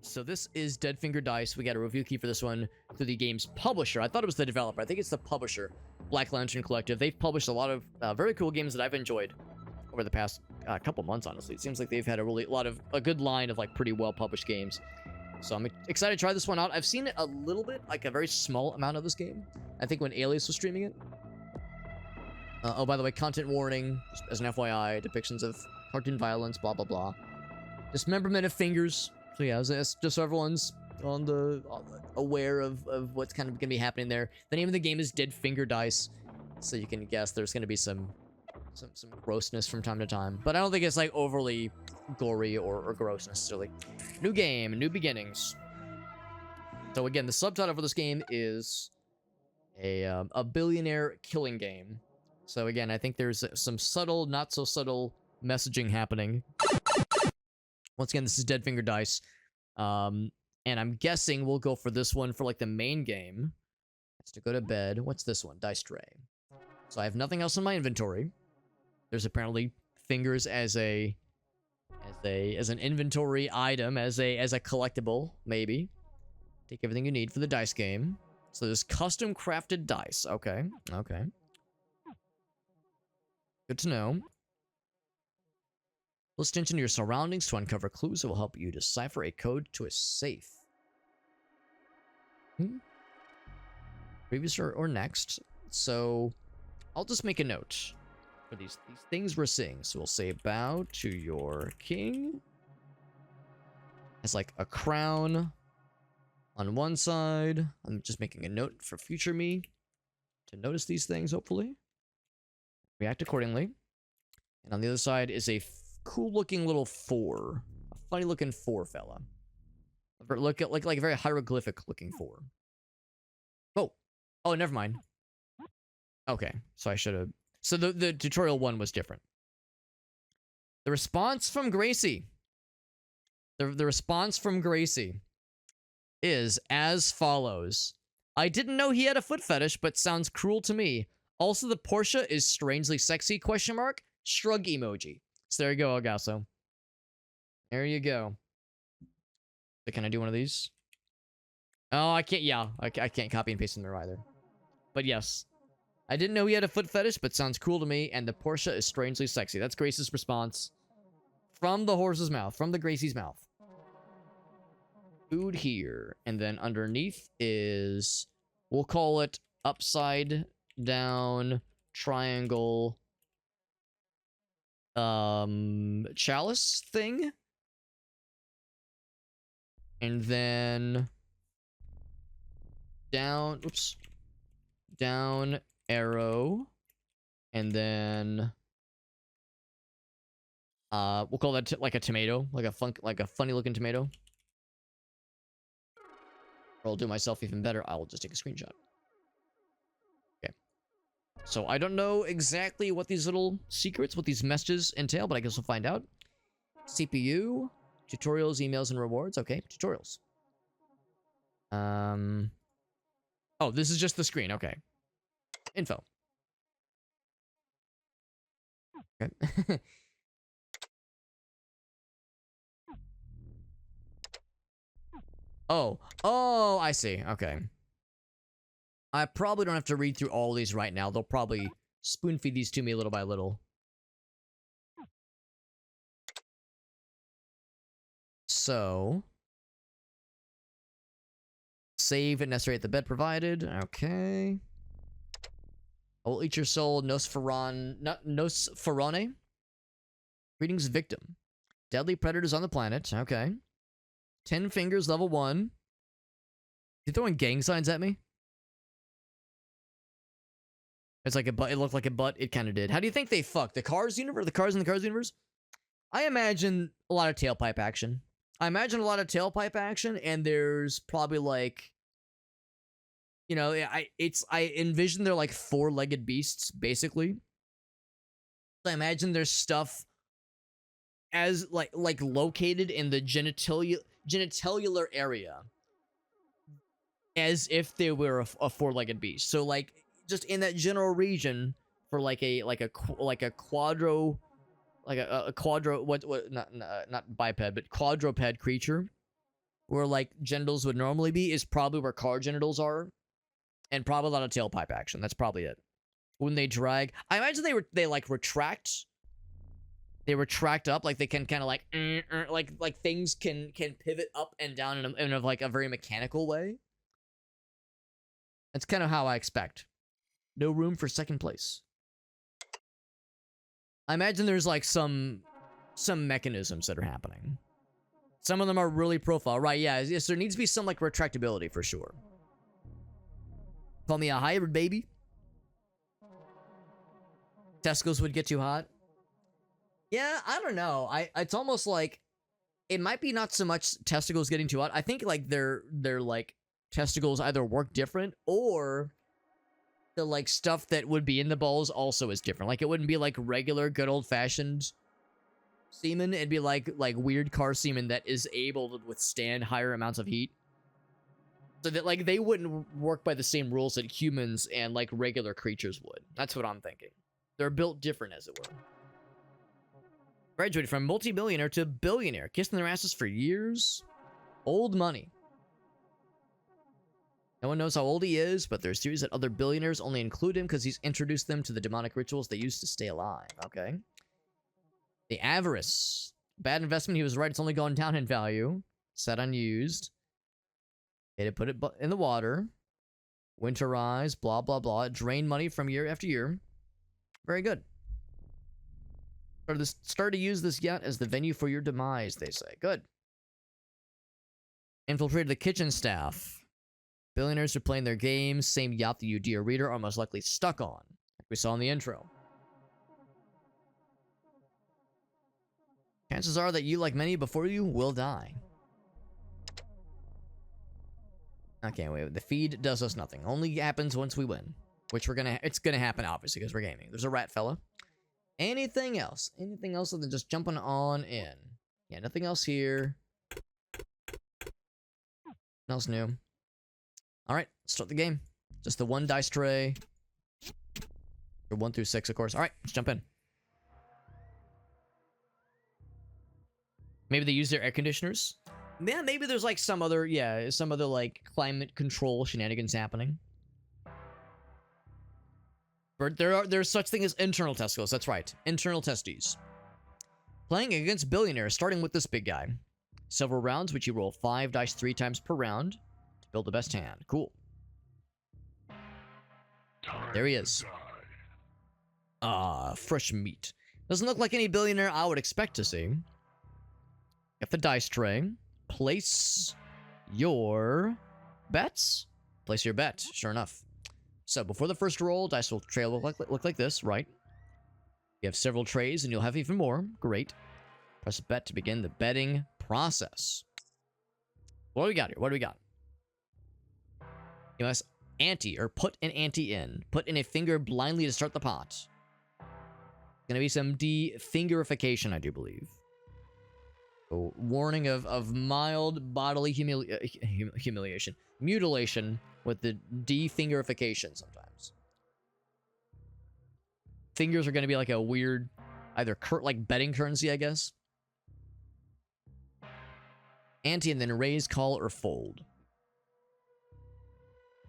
So this is Dead Finger Dice. We got a review key for this one through the game's publisher. I thought it was the developer. I think it's the publisher, Black Lantern Collective. They've published a lot of very cool games that I've enjoyed over the past couple months, honestly. It seems like they've had a good line of like pretty well published games. So I'm excited to try this one out. I've seen it a little bit, like a very small amount of this game. I think when Alias was streaming it. Oh, by the way, content warning, just as an FYI, depictions of cartoon violence, blah, blah, blah. Dismemberment of fingers. So yeah, just so everyone's aware of what's kind of going to be happening there. The name of the game is Dead Finger Dice. So you can guess there's going to be some grossness from time to time. But I don't think it's like overly gory or gross necessarily. New game, new beginnings. So again, the subtitle for this game is a billionaire killing game. So again, I think there's some subtle, not so subtle messaging happening. Once again, this is Dead Finger Dice. And I'm guessing we'll go for this one for like the main game. That's to go to bed. What's this one? Dice Tray. So I have nothing else in my inventory. There's apparently fingers as an inventory item, as a collectible, maybe. Take everything you need for the dice game. So there's custom crafted dice. Okay. Okay. Good to know. Pay attention to your surroundings to uncover clues that will help you decipher a code to a safe. Previous or next. So I'll just make a note for these things we're seeing. So we'll say bow to your king. It's like a crown on one side. I'm just making a note for future me to notice these things, hopefully. React accordingly. And on the other side is a cool looking little 4. A funny looking 4 fella. Look at like a very hieroglyphic looking 4. Oh, never mind. Okay, so I should have. So the tutorial one was different. The response from Gracie. The response from Gracie is as follows. I didn't know he had a foot fetish, but sounds cruel to me. Also, the Porsche is strangely sexy, ? Shrug emoji. So there you go, Elgaso. There you go. So can I do one of these? Oh, I can't. Yeah, I can't copy and paste them there either. But yes. I didn't know he had a foot fetish, but sounds cool to me. And the Porsche is strangely sexy. That's Gracie's response. From the horse's mouth. From the Gracie's mouth. Food here. And then underneath is... We'll call it upside down triangle chalice thing. And then down arrow, and then we'll call that like a tomato, like a funny looking tomato. Or I'll do myself even better. I'll just take a screenshot. Okay. So I don't know exactly what these little secrets, what these messages entail, but I guess we'll find out. CPU, tutorials, emails, and rewards. Okay, tutorials. Oh, this is just the screen. Okay. Info. Okay. Oh, I see. Okay. I probably don't have to read through all these right now. They'll probably spoon feed these to me little by little. So, save and necessary at the bed provided. Okay. I will eat your soul, Nosferaone. Greetings, victim. Deadly predators on the planet. Okay. 10 fingers, level 1. You throwing gang signs at me? It's like a butt. It looked like a butt. It kind of did. How do you think they fuck? The Cars universe? The Cars in the Cars universe? I imagine a lot of tailpipe action. And there's probably like... You know, I envision they're like 4-legged beasts, basically. So I imagine there's stuff as like located in the genitalia area, as if they were a 4-legged beast. So like just in that general region for like a quadro, not biped, but quadruped creature. where like genitals would normally be is probably where car genitals are, and probably a lot of tailpipe action. That's probably it. When they drag, I imagine they like retract. They retract up, like they can kind of like things can pivot up and down in a like a very mechanical way. That's kind of how I expect. No room for second place. I imagine there's like some mechanisms that are happening. Some of them are really profile, right? Yeah, yes, there needs to be some like retractability for sure. Call me a hybrid, baby. Testicles would get too hot. Yeah, I don't know. It's almost like it might be not so much testicles getting too hot. I think like their like testicles either work different or the like stuff that would be in the balls also is different. Like it wouldn't be like regular good old fashioned semen. It'd be like weird car semen that is able to withstand higher amounts of heat. So that like they wouldn't work by the same rules that humans and like regular creatures would. That's what I'm thinking. They're built different, as it were. Graduated from multi-millionaire to billionaire, kissing their asses for years. Old money. No one knows how old he is, but there's theories that other billionaires only include him because he's introduced them to the demonic rituals they used to stay alive. Okay. The avarice. Bad investment. He was right. It's only gone down in value. Set unused. They had to put it in the water. Winterize. Blah, blah, blah. Drain money from year after year. Very good. Start to use this yacht as the venue for your demise, they say. Good. Infiltrated the kitchen staff. Billionaires are playing their games. Same yacht the dear reader are most likely stuck on, like we saw in the intro. Chances are that you, like many before you, will die. Okay, wait. The feed does us nothing. Only happens once we win. Which it's gonna happen, obviously, because we're gaming. There's a rat fella. Anything else? Anything else other than just jumping on in? Yeah, nothing else here. Nothing else new. Alright, start the game. Just the one dice tray. Or 1 through 6, of course. Alright, let's jump in. Maybe they use their air conditioners. Yeah, maybe there's like some other like climate control shenanigans happening. But there's such thing as internal testicles. That's right. Internal testes. Playing against billionaires, starting with this big guy. Several rounds, which you roll 5 dice 3 times per round to build the best hand. Cool. There he is. Fresh meat. Doesn't look like any billionaire I would expect to see. Get the dice tray. Place your bets. Place your bet. Sure enough. So, before the first roll, dice will trail look like this, right? You have several trays, and you'll have even more. Great. Press bet to begin the betting process. What do we got here? What do we got? You must ante, or put an ante in. Put in a finger blindly to start the pot. Gonna be some de-fingerification, I do believe. So, warning of mild bodily humiliation. Mutilation with the de-fingerification sometimes. Fingers are going to be like a weird, either like betting currency, I guess. Ante and then raise, call, or fold.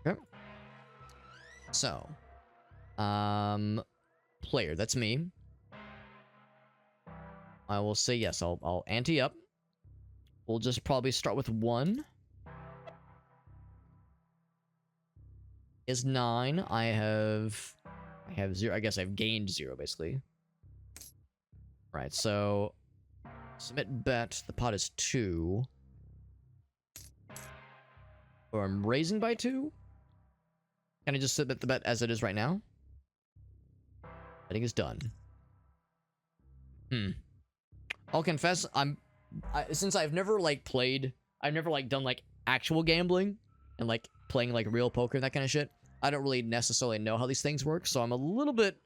Okay. So, player, that's me. I will say yes, I'll ante up. We'll just probably start with 1. Is 9. I have 0. I guess I've gained 0, basically. Right, so submit bet. The pot is 2. Or I'm raising by 2? Can I just submit the bet as it is right now? Betting is done. I'll confess, since I've never like played, I've never like done like actual gambling and like playing like real poker and that kind of shit. I don't really necessarily know how these things work, so I'm a little bit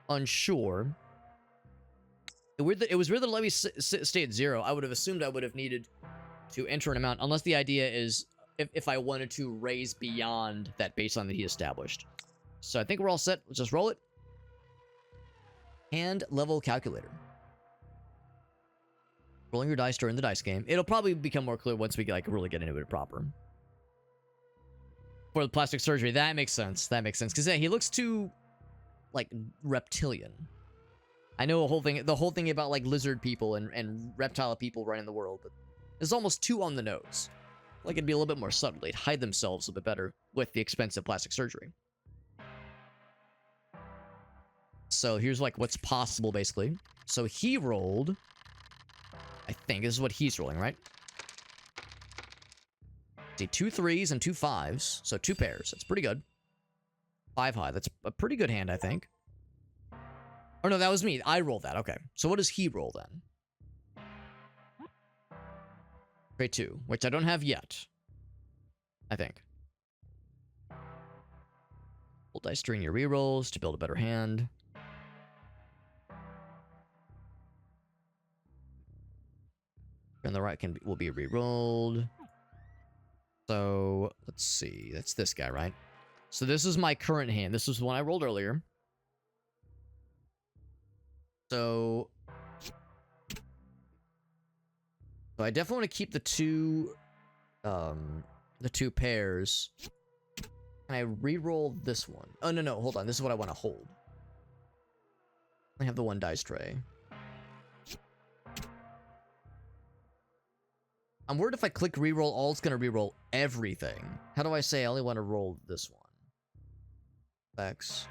unsure. It was weird that it let me stay at 0. I would have assumed I would have needed to enter an amount, unless the idea is if I wanted to raise beyond that baseline that he established. So I think we're all set. Let's just roll it. Hand level calculator. Rolling your dice during the dice game. It'll probably become more clear once we like really get into it proper. For the plastic surgery, that makes sense. That makes sense. Because yeah, he looks too, like, reptilian. I know the whole thing about, like, lizard people and reptile people running the world, but it's almost too on the nose. Like, it'd be a little bit more subtle. They'd hide themselves a bit better with the expensive plastic surgery. So here's, like, what's possible, basically. So he rolled... I think this is what he's rolling, right? See, 2 3s and 2 5s. So 2 pairs. That's pretty good. 5 high. That's a pretty good hand, I think. Oh, no, that was me. I rolled that. Okay. So what does he roll, then? Trade 2, which I don't have yet. I think. Roll dice during your rerolls to build a better hand. And the right will be re-rolled. So, let's see. That's this guy, right? So this is my current hand. This was the one I rolled earlier. So I definitely want to keep the two pairs. Can I re-roll this one? Oh, no, hold on. This is what I want to hold. I have the 1 dice tray. I'm worried if I click reroll all, it's going to reroll everything. How do I say I only want to roll this one? X.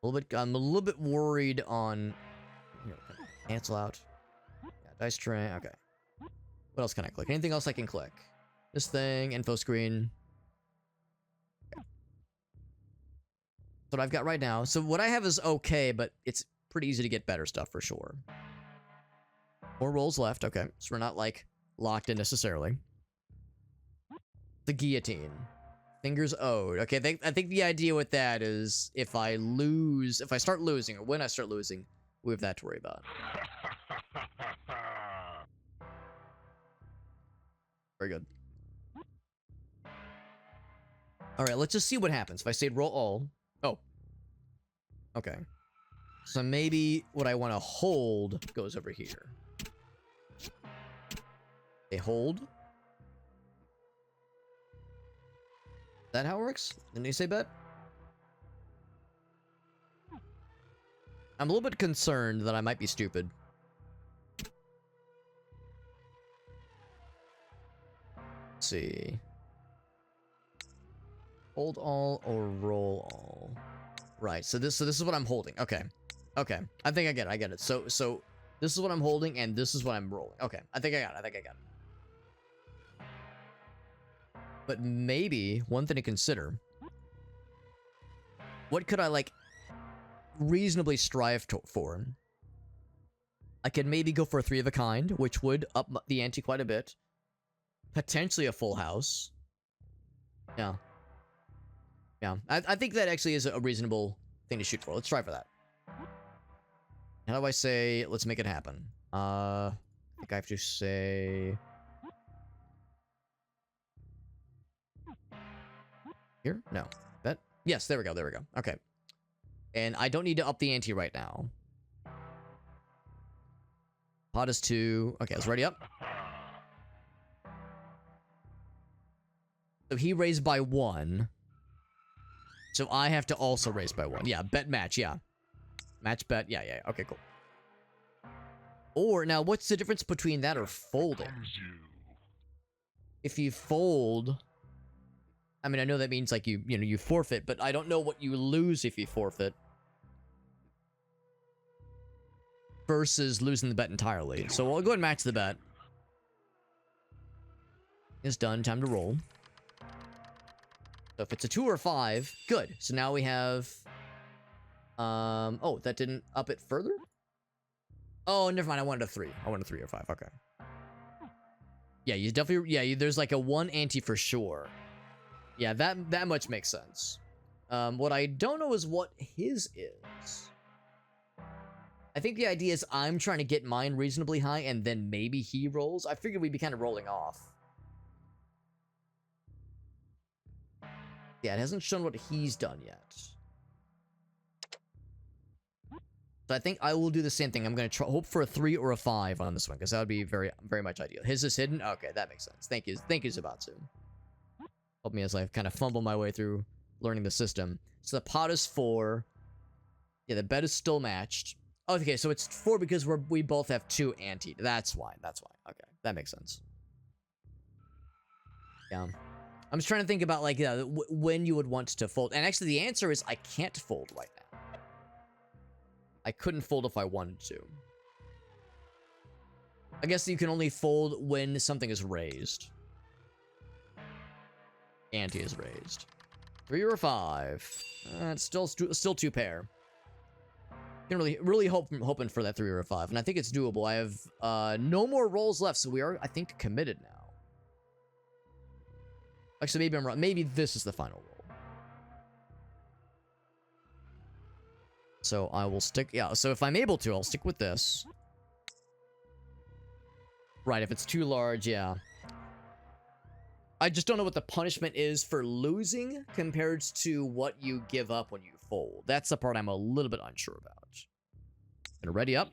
I'm a little bit worried on... Here, cancel out. Yeah, dice tray, okay. What else can I click? Anything else I can click? This thing, info screen. Okay. That's what I've got right now. So what I have is okay, but it's pretty easy to get better stuff for sure. 4 rolls left. Okay. So we're not, like, locked in necessarily. The guillotine. Fingers owed. Okay, I think the idea with that is if I start losing, or when I start losing, we have that to worry about. Very good. Alright, let's just see what happens. If I say roll all... Oh. Okay. So maybe what I want to hold goes over here. They hold. Is that how it works? Didn't he say bet? I'm a little bit concerned that I might be stupid. Let's see. Hold all or roll all. Right, so this is what I'm holding. Okay. Okay. I think I get it. So this is what I'm holding and this is what I'm rolling. Okay. I think I got it. But maybe one thing to consider. What could I, like, reasonably strive for? I could maybe go for a 3 of a kind, which would up the ante quite a bit. Potentially a full house. Yeah. Yeah. I think that actually is a reasonable thing to shoot for. Let's try for that. How do I say, let's make it happen? I think I have to say... Here? No. Bet? Yes, there we go. Okay. And I don't need to up the ante right now. Pot is 2. Okay, it's ready up. So he raised by 1. So I have to also raise by 1. Yeah, bet match, yeah. Match bet, yeah. Okay, cool. Or, now, what's the difference between that or folding? If you fold... I mean, I know that means, like, you forfeit, but I don't know what you lose if you forfeit. Versus losing the bet entirely. So we'll go ahead and match the bet. It's done. Time to roll. So if it's a 2 or 5, good. So now we have... Oh, that didn't up it further? Oh, never mind. I wanted a 3. I wanted a 3 or 5. Okay. Yeah, you definitely... Yeah, there's like a 1 ante for sure. Yeah, that much makes sense. What I don't know is what his is. I think the idea is I'm trying to get mine reasonably high, and then maybe he rolls. I figured we'd be kind of rolling off. Yeah, it hasn't shown what he's done yet. So I think I will do the same thing. I'm going to try hope for a 3 or a 5 on this one, because that would be very, very much ideal. His is hidden? Okay, that makes sense. Thank you, Zabatsu. Help me as I kind of fumble my way through learning the system. So the pot is 4. Yeah, the bet is still matched. Okay, so it's 4 because we both have 2 ante. That's why. Okay, that makes sense. Yeah. I'm just trying to think about, like, when you would want to fold. And actually, the answer is I can't fold right now. I couldn't fold if I wanted to. I guess you can only fold when something is raised. Ante is raised. 3 or 5. It's still 2 pair. Can really hoping for that 3 or a 5, and I think it's doable. I have no more rolls left, so we are, I think, committed now. Actually, maybe I'm wrong. Maybe this is the final roll. So I will stick. Yeah. So if I'm able to, I'll stick with this. Right. If it's too large, yeah. I just don't know what the punishment is for losing compared to what you give up when you fold. That's the part I'm a little bit unsure about. And ready up.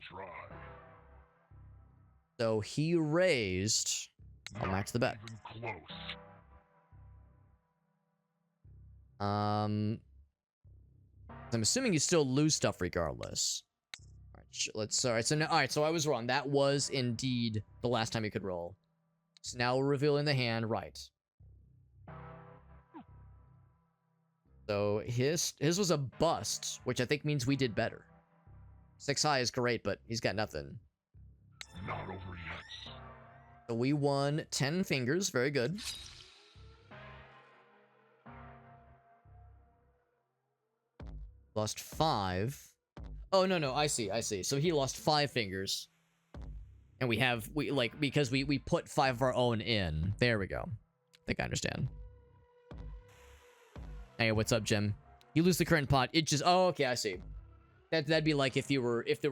So he raised. I'll match the bet. I'm assuming you still lose stuff regardless. All right, so I was wrong. That was indeed the last time you could roll. So now we're revealing the hand, right? So his was a bust, which I think means we did better. 6 high is great, but he's got nothing. Not over yet. So we won 10 fingers, very good. Lost 5. Oh, no, I see. So he lost 5 fingers. And because we put 5 of our own in. There we go. I think I understand. Hey, what's up, Jim? You lose the current pot. It just, oh, okay, I see. That'd be like if there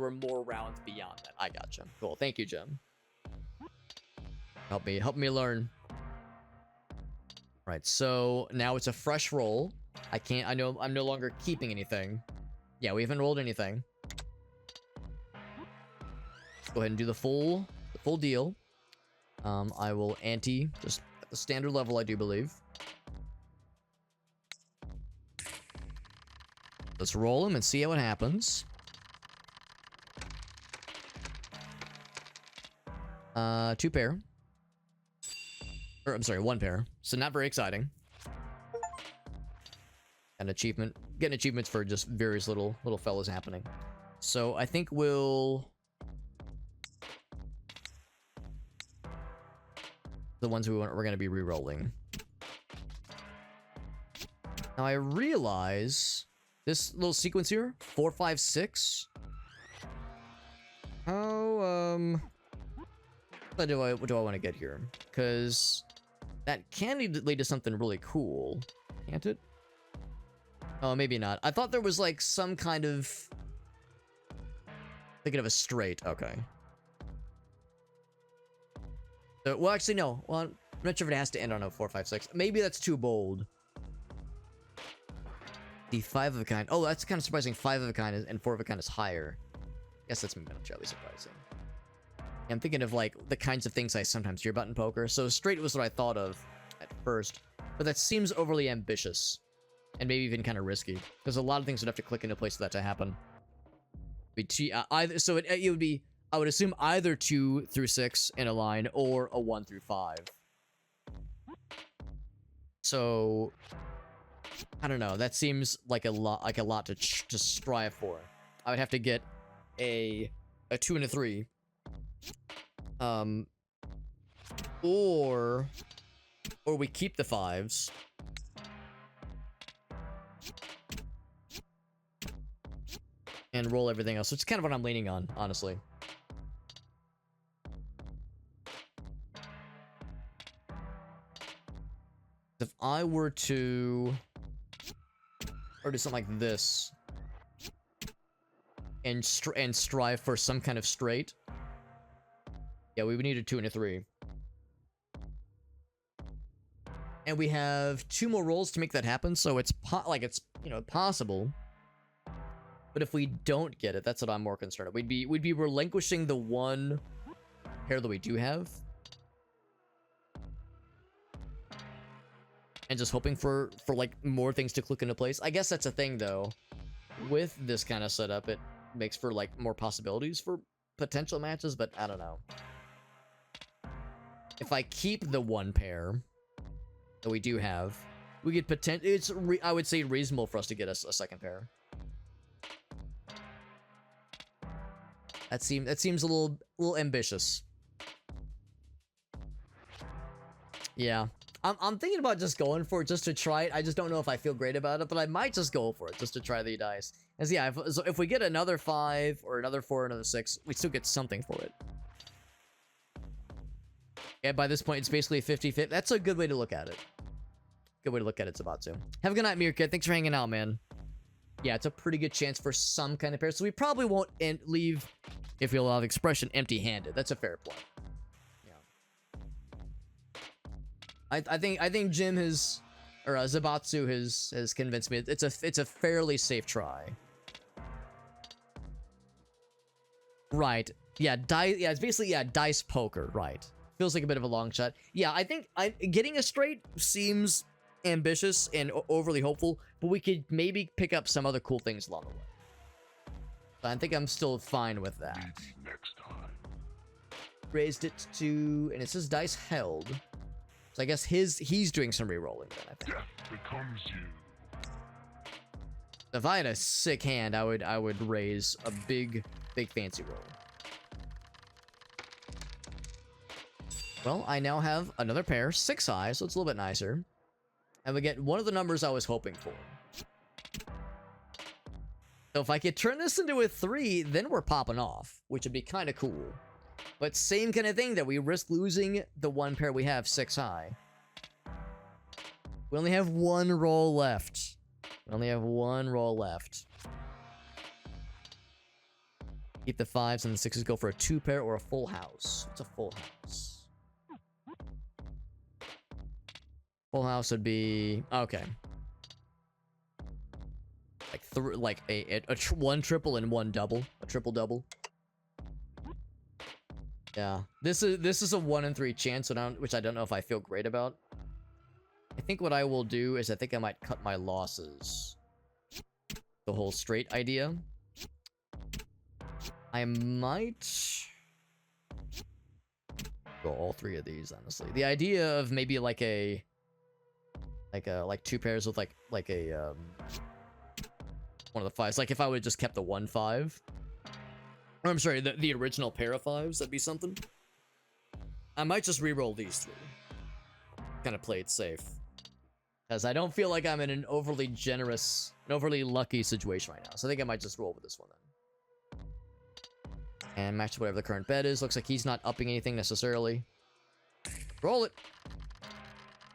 were more rounds beyond that. I gotcha. Cool. Thank you, Jim. Help me learn. Right, so now it's a fresh roll. I'm no longer keeping anything. Yeah, we haven't rolled anything. Let's go ahead and do the full deal. I will ante just at the standard level, I do believe. Let's roll him and see how it happens. 2 pair. Or, I'm sorry, 1 pair. So not very exciting. An achievement. Getting achievements for just various little fellas happening. So I think we'll... The ones we're going to be re-rolling. Now I realize this little sequence here, 4, 5, 6. How what do I want to get here? Because that can lead to something really cool, can't it? Oh, maybe not. I thought there was like some kind of thinking of a straight. Okay. So, well, actually, no. Well, I'm not sure if it has to end on a 4, 5, 6. Maybe that's too bold. The 5 of a kind. Oh, that's kind of surprising. 5 of a kind and 4 of a kind is higher. Guess that's maybe not terribly surprising. I'm thinking of like the kinds of things I sometimes hear about in poker. So straight was what I thought of at first, but that seems overly ambitious and maybe even kind of risky because a lot of things would have to click into place for that to happen. So it would be, I would assume, either 2 through 6 in a line or a 1 through 5. So I don't know. That seems like a lot to strive for. I would have to get a 2 and a 3. Or we keep the 5s. And roll everything else. So it's kind of what I'm leaning on, honestly. If I were to... Or do something like this. And strive for some kind of straight. Yeah, we would need a 2 and a 3. And we have 2 more rolls to make that happen, so it's possible. But if we don't get it, that's what I'm more concerned of. We'd be relinquishing the one pair that we do have. And just hoping for like more things to click into place. I guess that's a thing though. With this kind of setup, it makes for like more possibilities for potential matches, but I don't know. If I keep the one pair that we do have, we could I would say reasonable for us to get us a second pair. That seems a little ambitious. Yeah. I'm thinking about just going for it just to try it. I just don't know if I feel great about it, but I might just go for it just to try the dice. As yeah, if we get another 5 or another 4 or another 6, we still get something for it. And by this point, it's basically 50-50. That's a good way to look at it. Good way to look at it, Sabatsu. Have a good night, Meerkat. Thanks for hanging out, man. Yeah, it's a pretty good chance for some kind of pair. So we probably won't leave, if you'll allow the expression, empty-handed. That's a fair point. I think Jim has, or Zabatsu has convinced me it's a fairly safe try. Right. Yeah, it's basically dice poker, right. Feels like a bit of a long shot. Yeah, I think getting a straight seems ambitious and overly hopeful, but we could maybe pick up some other cool things along the way. So I think I'm still fine with that. Next time. Raised it to, and it says dice held. So I guess he's doing some re-rolling then, I think. Death becomes you. If I had a sick hand, I would raise a big fancy roll. Well, I now have another pair, 6 high, so it's a little bit nicer. And we get one of the numbers I was hoping for. So if I could turn this into a 3, then we're popping off, which would be kind of cool. But same kind of thing that we risk losing the one pair we have 6 high. We only have 1 roll left. We only have 1 roll left. Keep the 5s and the 6s, go for a 2 pair or a full house. What's a full house? Full house would be okay. Like a 1 triple and 1 double, a triple double. Yeah, this is a 1 in 3 chance, which I don't know if I feel great about. I think what I will do is I think I might cut my losses. The whole straight idea. I might go all 3 of these, honestly. The idea of maybe like 2 pairs with like a one of the 5s. Like if I would have just kept the 1 5. Or I'm sorry, the original pair of 5s, that'd be something. I might just re-roll these 3. Kind of play it safe. Because I don't feel like I'm in an overly generous, an overly lucky situation right now. So I think I might just roll with this one then. And match whatever the current bet is. Looks like he's not upping anything necessarily. Roll it.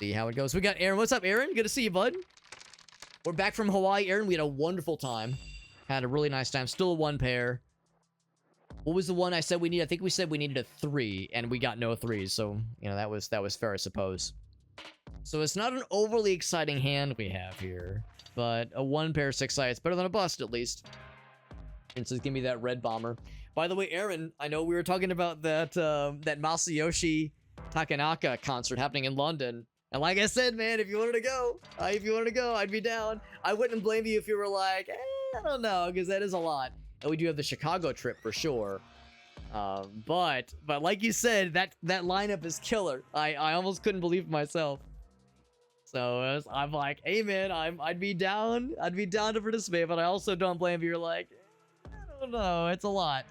See how it goes. We got Aaron. What's up, Aaron? Good to see you, bud. We're back from Hawaii, Aaron. We had a wonderful time. Had a really nice time. Still 1 pair. What was the one I said we need? I think we said we needed a 3, and we got no 3s. So, you know, that was fair, I suppose. So it's not an overly exciting hand we have here, but a 1 pair 6 eye. It's better than a bust, at least. And so give me that red bomber. By the way, Aaron, I know we were talking about that Masayoshi Takanaka concert happening in London. And like I said, man, if you wanted to go, I'd be down. I wouldn't blame you if you were like, I don't know, because that is a lot. And we do have the Chicago trip for sure. But like you said, that lineup is killer. I almost couldn't believe it myself. So I'm like, hey man, I'd be down to participate, but I also don't blame you. You're like, I don't know, it's a lot.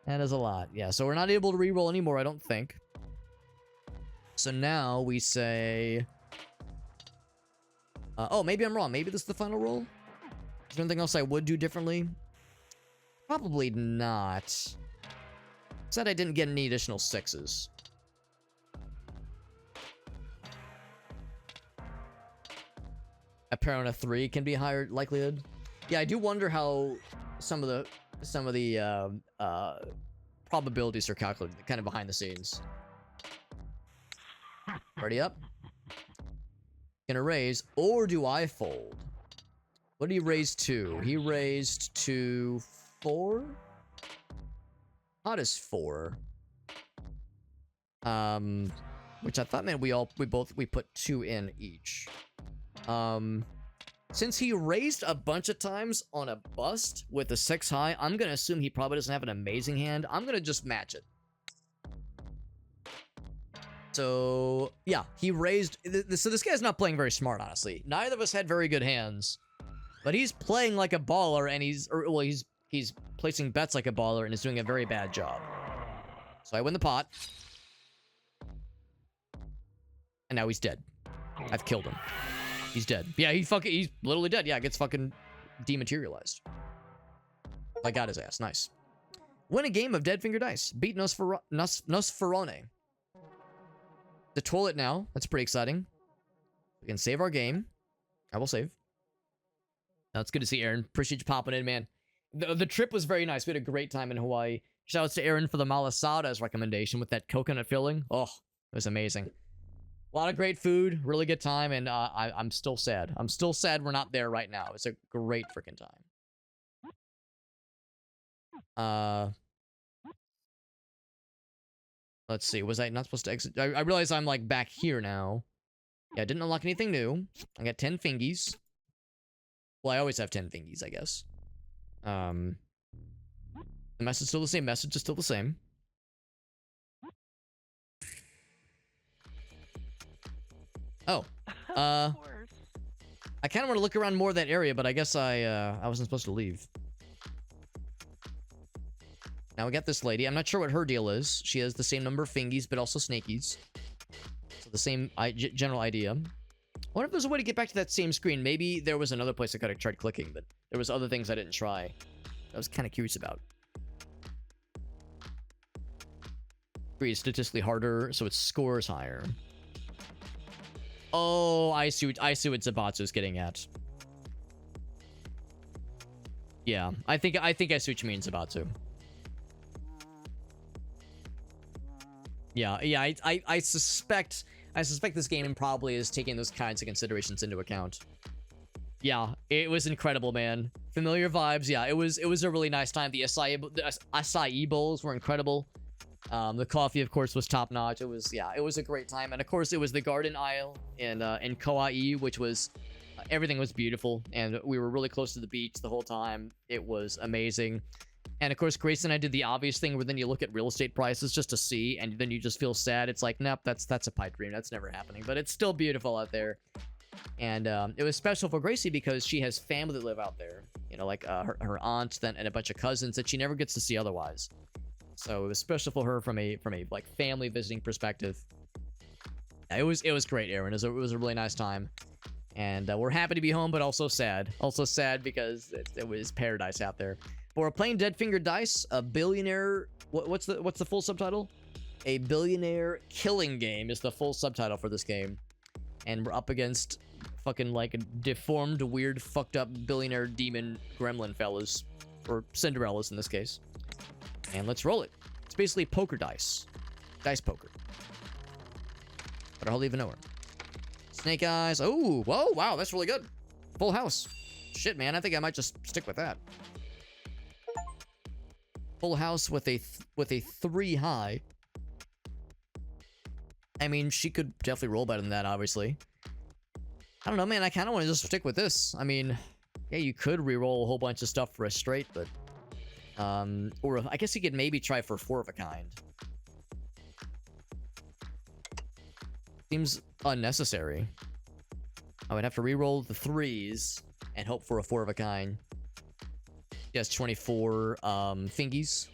That is a lot. Yeah, so we're not able to re-roll anymore, I don't think. So now we say, oh, maybe I'm wrong. Maybe this is the final roll. Is there anything else I would do differently? Probably not. Said I didn't get any additional 6s. A pair on a 3 can be higher likelihood. Yeah, I do wonder how some of the probabilities are calculated, kind of behind the scenes. Ready up? Gonna raise, or do I fold? What did he raise to? He raised to 4? How does 4? Which I thought meant we put 2 in each. Since he raised a bunch of times on a bust with a 6 high, I'm gonna assume he probably doesn't have an amazing hand. I'm gonna just match it. So, yeah, he raised... So this guy's not playing very smart, honestly. Neither of us had very good hands. But he's playing like a baller, and he's placing bets like a baller, and is doing a very bad job. So I win the pot. And now he's dead. I've killed him. He's dead. Yeah, he's literally dead. Yeah, gets fucking dematerialized. I got his ass. Nice. Win a game of Dead Finger Dice. Beat Nosferaone. The toilet now. That's pretty exciting. We can save our game. I will save. Now, it's good to see Aaron. Appreciate you popping in, man. The trip was very nice. We had a great time in Hawaii. Shoutouts to Aaron for the malasadas recommendation with that coconut filling. Oh, it was amazing. A lot of great food, really good time, and I'm still sad. I'm still sad we're not there right now. It's a great freaking time. Let's see. Was I not supposed to exit? I realize I'm like back here now. Yeah, I didn't unlock anything new. I got 10 fingies. Well, I always have 10 fingies, I guess. The message is still the same. Message is still the same. Oh. I kind of want to look around more of that area, but I guess I wasn't supposed to leave. Now we got this lady. I'm not sure what her deal is. She has the same number of fingies, but also snakies. So the same general idea. I wonder if there's a way to get back to that same screen. Maybe there was another place I could have tried clicking, but there was other things I didn't try. I was kind of curious about. 3 is statistically harder, so its score is higher. Oh, I see what Zabatsu's getting at. Yeah, I think I see what you mean, Zabatsu. Yeah, I suspect this game probably is taking those kinds of considerations into account. Yeah, it was incredible, man. Familiar vibes. Yeah, it was a really nice time. The acai bowls were incredible. The coffee, of course, was top notch. It was a great time, and of course, it was the garden aisle in Kauai, which was everything was beautiful, and we were really close to the beach the whole time. It was amazing. And of course, Grace and I did the obvious thing where then you look at real estate prices just to see, and then you just feel sad. It's like, nope, that's a pipe dream. That's never happening. But it's still beautiful out there. And it was special for Gracie because she has family that live out there. You know, like her aunt and a bunch of cousins that she never gets to see otherwise. So it was special for her from a like family visiting perspective. It was great, Aaron. It was a really nice time. And we're happy to be home, but also sad. Also sad because it was paradise out there. But we're playing Dead Finger Dice, a billionaire... What's the full subtitle? A billionaire killing game is the full subtitle for this game. And we're up against fucking like a deformed, weird, fucked up billionaire demon gremlin fellas. Or Cinderellas in this case. And let's roll it. It's basically poker dice. Dice poker. But I hardly even know her. Snake eyes. Oh, whoa, wow, that's really good. Full house. Shit, man, I think I might just stick with that. Full house with a 3 high. I mean, she could definitely roll better than that, obviously. I don't know, man. I kind of want to just stick with this. I mean, yeah, you could re-roll a whole bunch of stuff for a straight, but... or I guess you could maybe try for 4 of a kind. Seems unnecessary. I would have to re-roll the 3s and hope for a 4 of a kind. She has 24 fingies.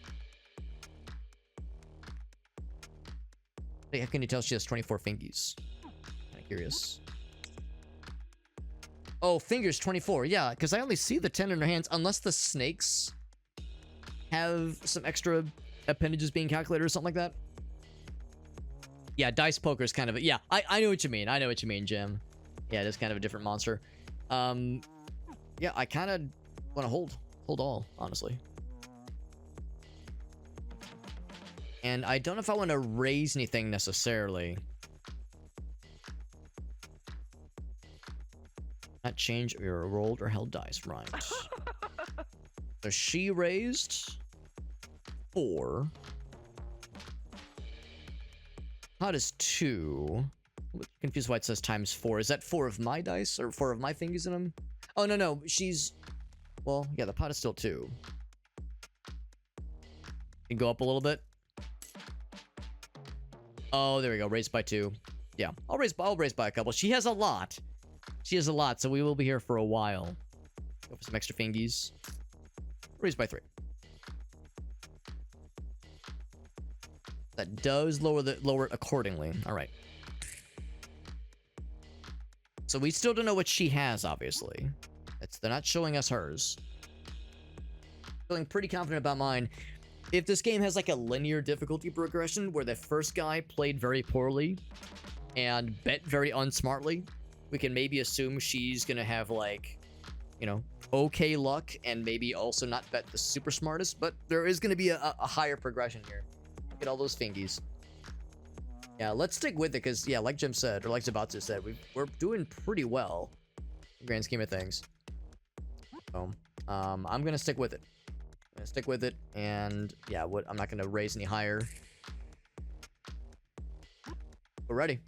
How can you tell she has 24 fingies? Kind of curious. Oh, fingers 24. Yeah, because I only see the 10 in her hands unless the snakes have some extra appendages being calculated or something like that. Yeah, dice poker is kind of... Yeah, I know what you mean. I know what you mean, Jim. Yeah, it is kind of a different monster. Yeah, I kind of want to hold all, honestly. And I don't know if I want to raise anything necessarily. Not change your rolled or held dice, right? So she raised 4. Pot is 2. I'm confused why it says times 4. Is that 4 of my dice or 4 of my fingers in them? Oh, no. She's... Well, yeah, the pot is still 2. Can go up a little bit. Oh, there we go. Raised by 2. Yeah, I'll raise by a couple. She has a lot. So we will be here for a while. Go for some extra fingies. Raised by 3. That does lower it accordingly. All right. So we still don't know what she has, obviously. They're not showing us hers. Feeling pretty confident about mine. If this game has like a linear difficulty progression where the first guy played very poorly and bet very unsmartly, we can maybe assume she's gonna have like, you know, okay luck and maybe also not bet the super smartest, but there is gonna be a higher progression here. Look at all those fingies. Yeah, let's stick with it because, yeah, like Jim said, or like Zabatsu said, we're doing pretty well in the grand scheme of things. So, I'm gonna stick with it. And yeah, I'm not gonna raise any higher. We're ready.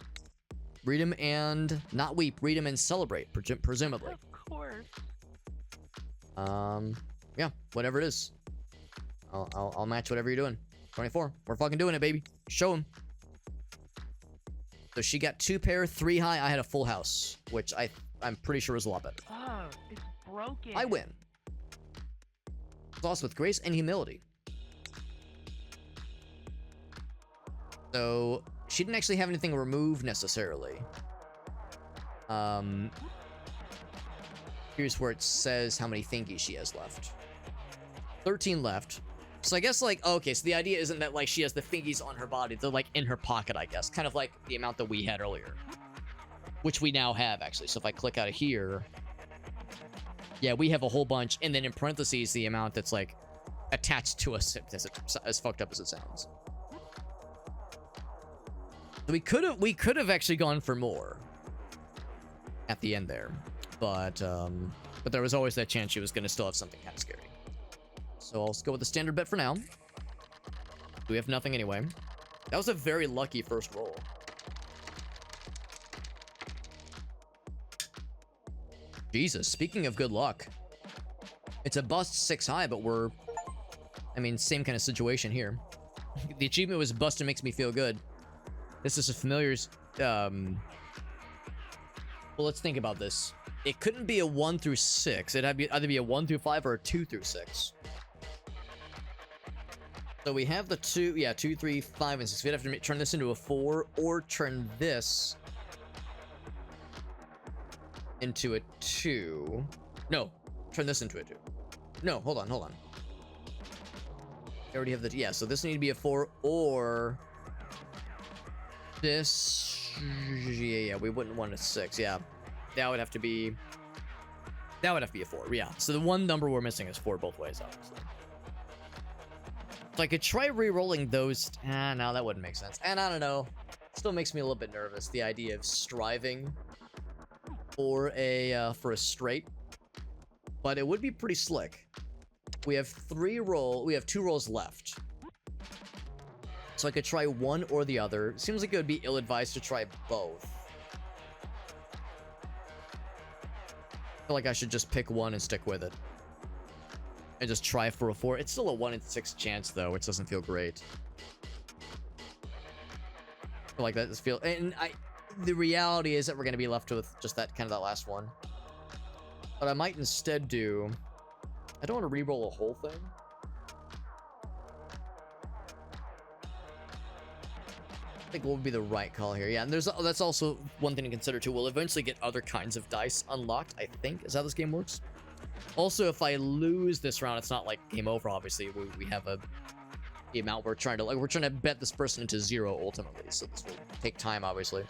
Read him and not weep. Read him and celebrate, presumably. Of course. Yeah, whatever it is. I'll match whatever you're doing. 24. We're fucking doing it, baby. Show him. So she got 2 pair, 3 high. I had a full house, which I'm pretty sure is a lot better. Oh, it's broken. I win. Lost with grace and humility. So she didn't actually have anything removed necessarily. Here's where it says how many thingies she has left. 13 left. So I guess like, okay, so the idea isn't that like she has the thingies on her body, they're like in her pocket, I guess. Kind of like the amount that we had earlier. Which we now have actually. So if I click out of here, yeah, we have a whole bunch, and then in parentheses, the amount that's like attached to us, as fucked up as it sounds. So we could have actually gone for more at the end there, but there was always that chance she was gonna still have something kind of scary. So I'll just go with the standard bet for now. We have nothing anyway. That was a very lucky first roll. Jesus, speaking of good luck, it's a bust 6 high, but I mean, same kind of situation here. The achievement was bust and makes me feel good. This is a familiar's, well, let's think about this. It couldn't be a 1 through 6. It'd either be a 1 through 5 or a 2 through 6. So we have the 2, 2, 3, 5, and 6. We'd have to turn this into a 4 or turn this into a 2. No, turn this into a 2. No, hold on. I already have the, yeah, so this need to be a 4 or this, yeah, we wouldn't want a 6, yeah. That would have to be a 4, yeah. So the one number we're missing is 4 both ways, obviously. So I could try re-rolling those, no, that wouldn't make sense. And I don't know, still makes me a little bit nervous, the idea of striving for a straight, but it would be pretty slick. We have 2 rolls left, so I could try one or the other. Seems like it would be ill-advised to try both. I feel like I should just pick one and stick with it and just try for a 4. It's still a 1 in 6 chance though, which doesn't feel great. I feel like that just feel, and the reality is that we're going to be left with just that last one. But I might instead do, I don't want to re-roll a whole thing. I think what would be the right call here. Yeah, and that's also one thing to consider too. We'll eventually get other kinds of dice unlocked, I think, is how this game works. Also, if I lose this round, it's not like game over, obviously. We have the amount we're trying to bet this person into 0 ultimately. So this will take time, obviously.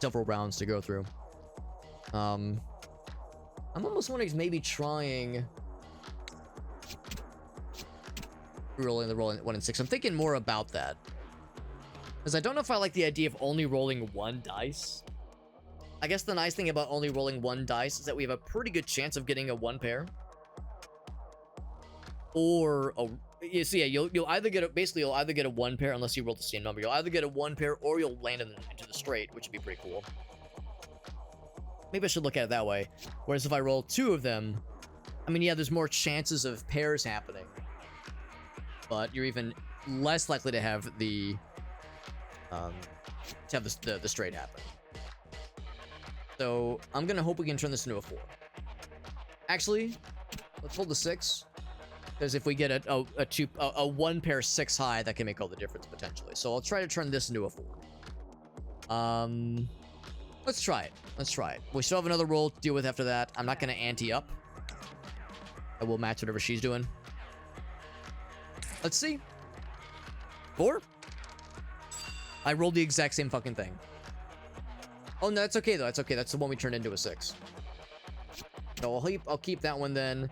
Several rounds to go through. I'm almost wondering maybe trying rolling the 1 in 6. I'm thinking more about that, because I don't know if I like the idea of only rolling 1 dice I guess the nice thing about only rolling one dice is that we have a pretty good chance of getting a one pair. Or a... You see, yeah, you'll either get a... Basically, you'll either get a one pair unless you roll the same number. You'll either get a one pair or you'll land into the straight, which would be pretty cool. Maybe I should look at it that way. Whereas if I roll two of them... I mean, yeah, there's more chances of pairs happening. But you're even less likely to have the... the straight happen. So, I'm gonna hope we can turn this into a 4. Actually, let's hold the 6. Because if we get a one pair 6 high, that can make all the difference potentially. So I'll try to turn this into a 4. Let's try it. Let's try it. We still have another roll to deal with after that. I'm not gonna ante up. I will match whatever she's doing. Let's see. 4? I rolled the exact same fucking thing. Oh, no, that's okay, though. That's okay. That's the one we turned into a 6. So I'll keep that one then.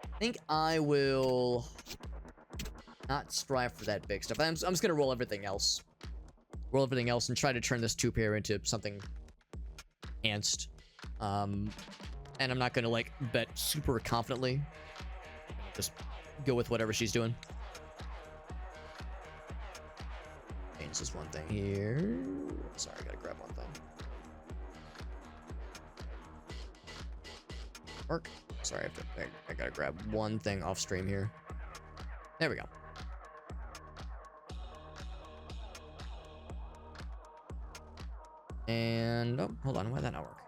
I think I will not strive for that big stuff. I'm just going to roll everything else. Roll everything else and try to turn this 2-pair into something enhanced. And I'm not going to, like, bet super confidently. Just go with whatever she's doing. Change this one thing here. Sorry, I gotta grab one thing. Work. Sorry, I gotta grab one thing off stream here. There we go. And oh, hold on, why'd that not work?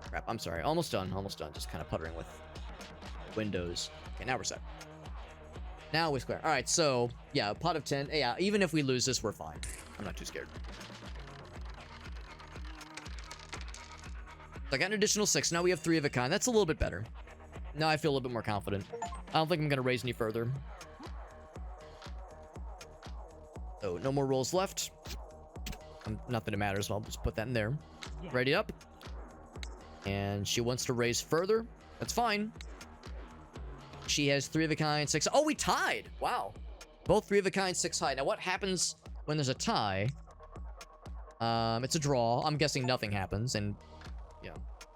Crap, I'm sorry. Almost done. Almost done. Just kind of puttering with Windows. Okay, now we're set. Now we square. All right, so yeah, a pot of 10. Yeah, even if we lose this, we're fine. I'm not too scared. So I got an additional 6. Now we have 3 of a kind. That's a little bit better. Now I feel a little bit more confident. I don't think I'm gonna raise any further. So no more rolls left. Not that it matters. So I'll just put that in there. Yeah. Ready up. And she wants to raise further. That's fine. She has 3 of a kind, 6. Oh, we tied. Wow. Both 3 of a kind, 6 high. Now, what happens when there's a tie? It's a draw. I'm guessing nothing happens. And, yeah,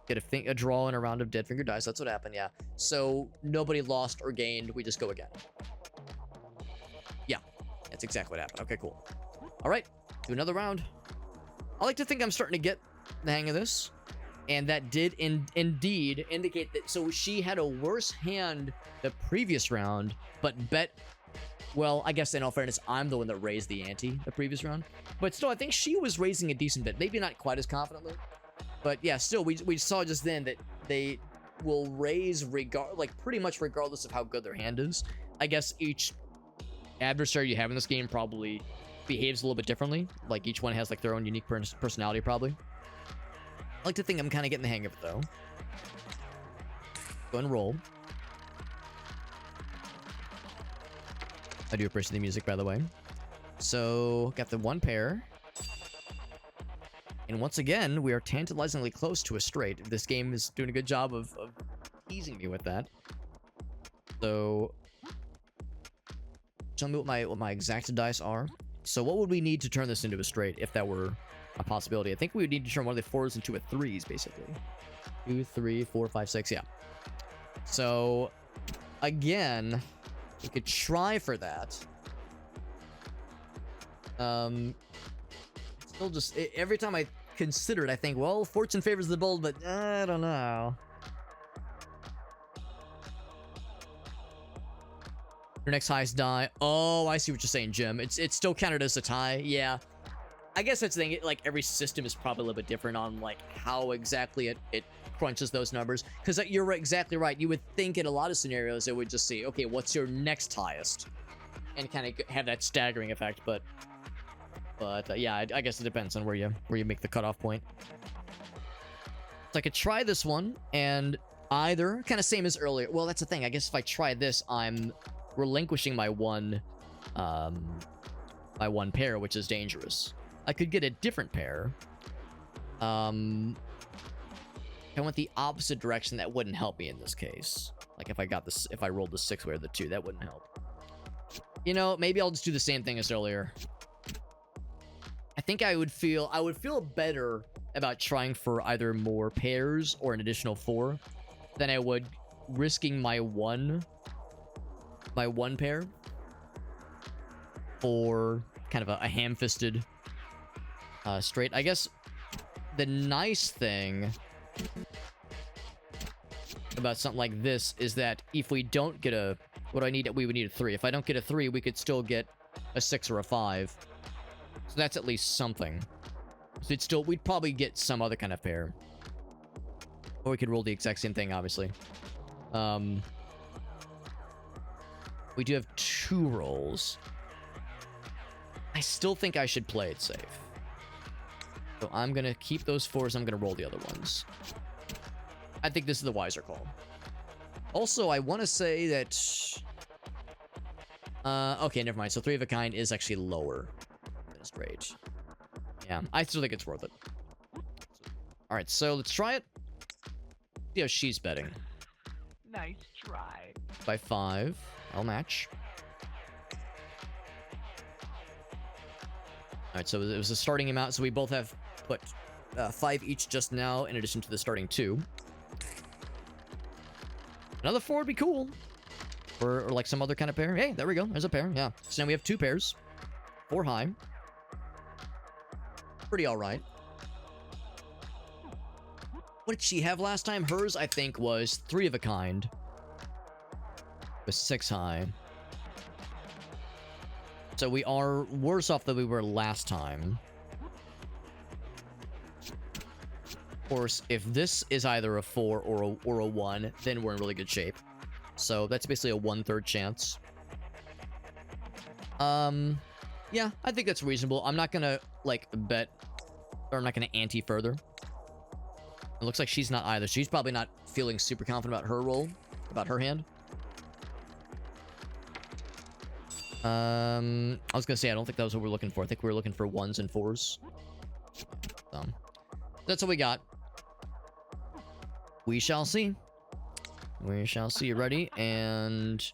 get a draw in a round of dead finger dice. That's what happened, yeah. So, nobody lost or gained. We just go again. Yeah, that's exactly what happened. Okay, cool. All right, do another round. I like to think I'm starting to get the hang of this. And that did indeed indicate that... So she had a worse hand the previous round, but bet... Well, I guess in all fairness, I'm the one that raised the ante the previous round. But still, I think she was raising a decent bit. Maybe not quite as confidently. But yeah, still, we saw just then that they will raise pretty much regardless of how good their hand is. I guess each adversary you have in this game probably behaves a little bit differently. Like, each one has like their own unique personality, probably. I like to think I'm kind of getting the hang of it, though. Go and roll. I do appreciate the music, by the way. So, got the 1 pair. And once again, we are tantalizingly close to a straight. This game is doing a good job of teasing me with that. So, tell me what my exact dice are. So, what would we need to turn this into a straight if that were a possibility? I think we would need to turn one of the 4s into a 3s, basically. 2, 3, 4, 5, 6, yeah. So, again, we could try for that. Still just, every time I consider it, I think, well, fortune favors the bold, but I don't know. Your next highest die. Oh, I see what you're saying, Jim. It's still counted as a tie. Yeah. I guess that's the thing. Like, every system is probably a little bit different on, like, how exactly it crunches those numbers. Because you're exactly right. You would think in a lot of scenarios, it would just say, okay, what's your next highest? And kind of have that staggering effect. But yeah, I guess it depends on where you make the cutoff point. So I could try this one, and either, kind of same as earlier. Well, that's the thing. I guess if I try this, I'm relinquishing my one pair, which is dangerous. I could get a different pair. If I went the opposite direction, that wouldn't help me in this case. Like if I rolled the 6 or the 2, that wouldn't help. You know, maybe I'll just do the same thing as earlier. I think I would feel better about trying for either more pairs or an additional 4 than I would risking my one pair for kind of a ham-fisted straight. I guess the nice thing about something like this is that if we don't get a... What do I need? We would need a 3. If I don't get a 3, we could still get a 6 or a 5. So that's at least something. So we'd probably get some other kind of pair. Or we could roll the exact same thing, obviously. We do have 2 rolls. I still think I should play it safe. So I'm going to keep those 4s. I'm going to roll the other ones. I think this is the wiser call. Also, I want to say that... okay, never mind. So 3 of a kind is actually lower than a straight. Yeah, I still think it's worth it. Alright, so let's try it. See how she's betting. Nice try. By 5. I'll match. Alright, so it was a starting amount, so we both have put 5 each just now, in addition to the starting 2. Another 4 would be cool. Or like some other kind of pair. Hey, there we go. There's a pair. Yeah. So now we have 2 pairs. 4 high. Pretty alright. What did she have last time? Hers, I think, was 3 of a kind. With 6 high. So we are worse off than we were last time. Of course, if this is either a 4 or a 1, then we're in really good shape. So that's basically a 1/3 chance. Yeah, I think that's reasonable. I'm not gonna, like, bet, or I'm not gonna ante further. It looks like she's not either. She's probably not feeling super confident about her roll, about her hand. I was gonna say, I don't think that was what we're looking for. I think we were looking for 1s and 4s. So, that's what we got. We shall see. We shall see. Ready? And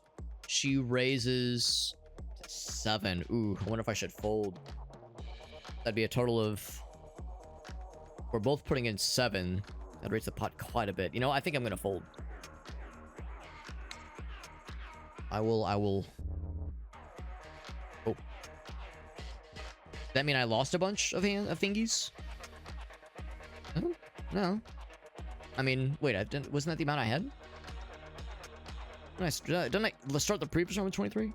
she raises to 7. Ooh, I wonder if I should fold. That'd be a total of... We're both putting in 7. That rates the pot quite a bit. You know, I think I'm gonna fold. I will... Oh. Does that mean I lost a bunch of thingies? No? No. I mean, wait, wasn't that the amount I had? Didn't I let's start the previous round with 23?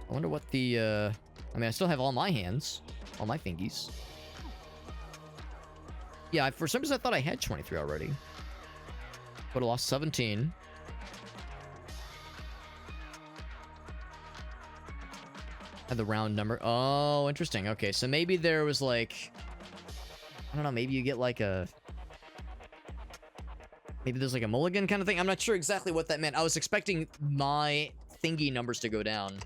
I wonder what the, I mean, I still have all my hands. All my thingies. Yeah, for some reason I thought I had 23 already. Would have lost 17. Had the round number. Oh, interesting. Okay, so maybe there was like... I don't know, maybe you get like a... Maybe there's like a mulligan kind of thing. I'm not sure exactly what that meant. I was expecting my thingy numbers to go down.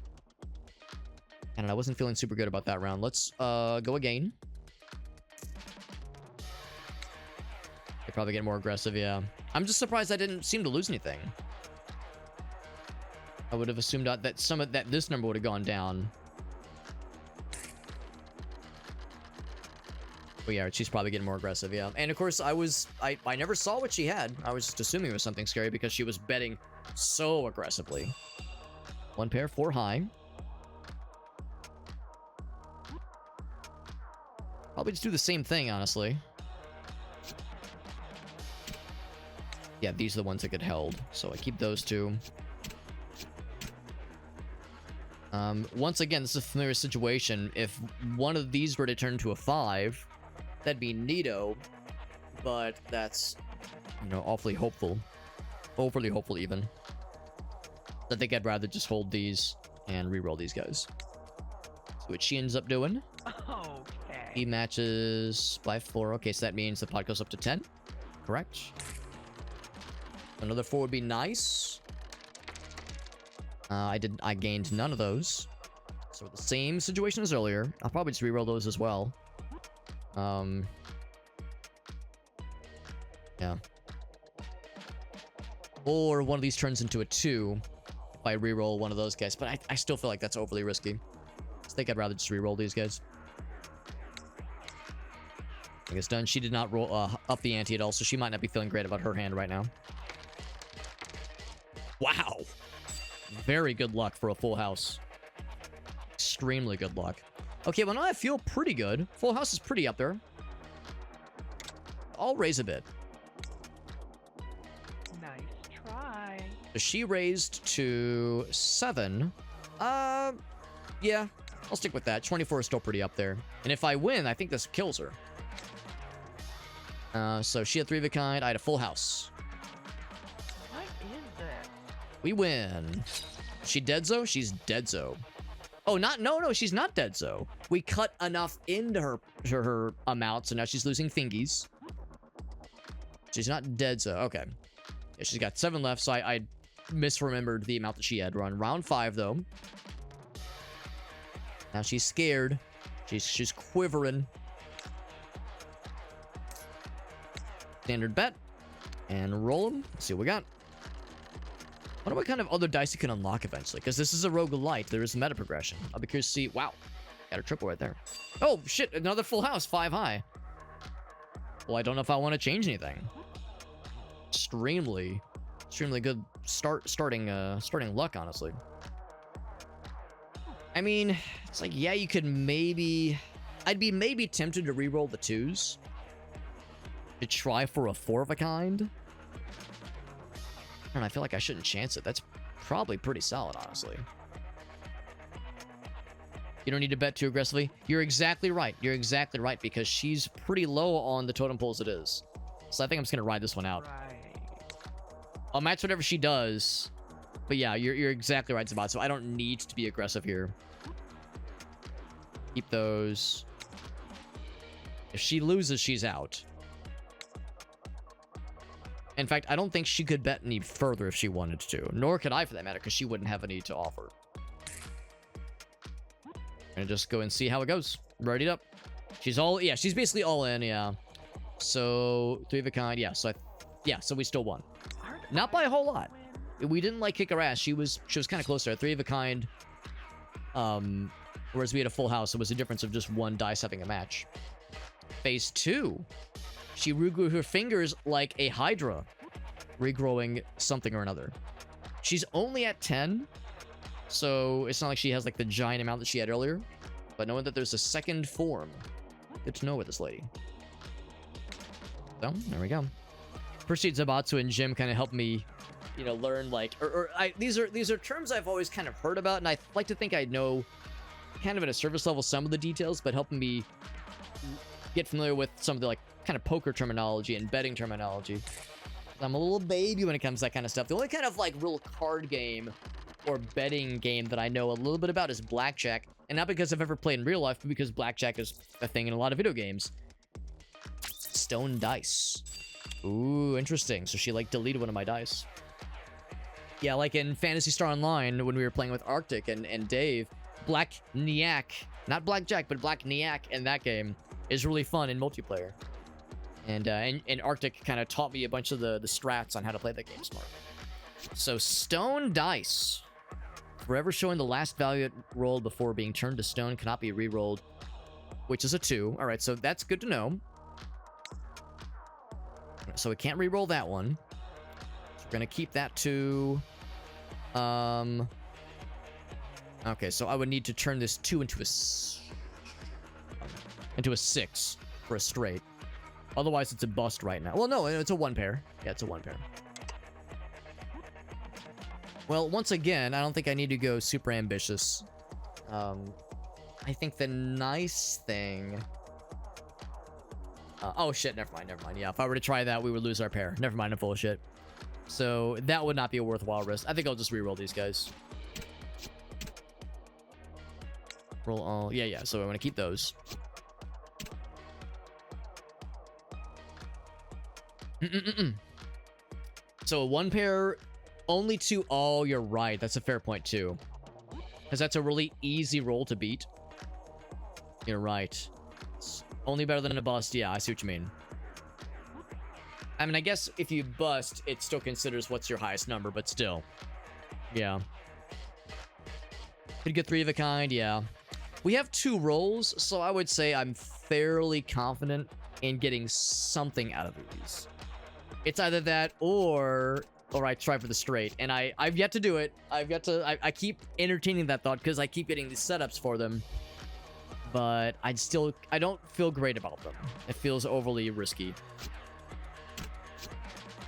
And I wasn't feeling super good about that round. Let's go again. They probably get more aggressive, yeah. I'm just surprised I didn't seem to lose anything. I would have assumed that this number would have gone down. But yeah, she's probably getting more aggressive, yeah. And of course, I never saw what she had. I was just assuming it was something scary because she was betting so aggressively. 1 pair, 4 high. Probably just do the same thing, honestly. Yeah, these are the ones that get held. So I keep those 2. Once again, this is a familiar situation. If one of these were to turn to a 5... that'd be neato, but that's, you know, awfully hopeful. Overly hopeful, even. I think I'd rather just hold these and reroll these guys. See what she ends up doing. Okay. He matches by 4. Okay, so that means the pot goes up to 10. Correct. Another 4 would be nice. I gained none of those. So the same situation as earlier. I'll probably just reroll those as well. Yeah. Or one of these turns into a 2 if I reroll one of those guys. But I still feel like that's overly risky. I think I'd rather just reroll these guys. I guess done. She did not roll up the ante at all, so she might not be feeling great about her hand right now. Wow. Very good luck for a full house. Extremely good luck. Okay, well, now I feel pretty good. Full house is pretty up there. I'll raise a bit. Nice try. So she raised to 7. Yeah, I'll stick with that. 24 is still pretty up there. And if I win, I think this kills her. So she had 3 of a kind. I had a full house. What is this? We win. She deadzo? She's deadzo. Oh, no, she's not deadzo. We cut enough into her amount, so now she's losing fingies. She's not deadzo. Okay. Yeah, she's got 7 left, so I misremembered the amount that she had run. Round 5, though. Now she's scared. She's quivering. Standard bet. And roll them. Let's see what we got. I wonder what kind of other dice you can unlock eventually, because this is a roguelite. There is a meta progression. I'll be curious to see. Wow. Got a triple right there. Oh, shit. Another full house. 5 high. Well, I don't know if I want to change anything. Extremely good starting luck, honestly. I mean, it's like, yeah, you could maybe... I'd be maybe tempted to reroll the 2s. To try for a 4 of a kind. And I feel like I shouldn't chance it. That's probably pretty solid, honestly. You don't need to bet too aggressively. You're exactly right. You're exactly right, because she's pretty low on the totem pole as it is. So I think I'm just going to ride this one out. Right. I'll match whatever she does. But yeah, you're exactly right, Zabat. So I don't need to be aggressive here. Keep those. If she loses, she's out. In fact, I don't think she could bet any further if she wanted to. Nor could I, for that matter, because she wouldn't have any to offer. And just go and see how it goes. Ready up. She's all... Yeah, she's basically all in, yeah. So, 3 of a kind. Yeah, so so we still won. Not by a whole lot. We didn't, like, kick her ass. She was kind of closer. 3 of a kind. Whereas we had a full house. It was a difference of just 1 dice having a match. Phase 2. She regrew her fingers like a hydra, regrowing something or another. She's only at 10, so it's not like she has like the giant amount that she had earlier. But knowing that there's a second form, good to know with this lady. So there we go. Appreciate Zabatsu and Jim kind of helped me, you know, learn like, these are terms I've always kind of heard about, and I like to think I know, kind of at a surface level, some of the details, but helping me get familiar with some of the like kind of poker terminology and betting terminology. I'm a little baby when it comes to that kind of stuff. The only kind of like real card game or betting game that I know a little bit about is blackjack, and not because I've ever played in real life, but because blackjack is a thing in a lot of video games. Stone dice. Ooh, interesting. So she like deleted one of my dice. Yeah, like in Phantasy Star Online when we were playing with Arctic and Dave, Black Niak, not Blackjack, but Black Niak in that game is really fun in multiplayer. And Arctic kind of taught me a bunch of the strats on how to play that game smart. So stone dice. Forever showing the last value it rolled before being turned to stone cannot be re-rolled, which is a 2. All right, so that's good to know. So we can't re-roll that one. So we're gonna keep that to... Okay, so I would need to turn this 2 into a 6 for a straight. Otherwise, it's a bust right now. Well, no, it's a 1 pair. Yeah, it's a 1 pair. Well, once again, I don't think I need to go super ambitious. I think the nice thing... oh, shit, never mind. Yeah, if I were to try that, we would lose our pair. Never mind, I'm full of shit. So, that would not be a worthwhile risk. I think I'll just reroll these guys. Roll all... Yeah, so I'm gonna keep those. So a 1 pair, only 2. Oh, you're right. That's a fair point too, because that's a really easy roll to beat. You're right. It's only better than a bust. Yeah, I see what you mean. I mean, I guess if you bust, it still considers what's your highest number, but still. Yeah. Could get 3 of a kind. Yeah. We have 2 rolls, so I would say I'm fairly confident in getting something out of these. It's either that or I try for the straight, and I've yet to do it. I keep entertaining that thought because I keep getting these setups for them, but I don't feel great about them. It feels overly risky.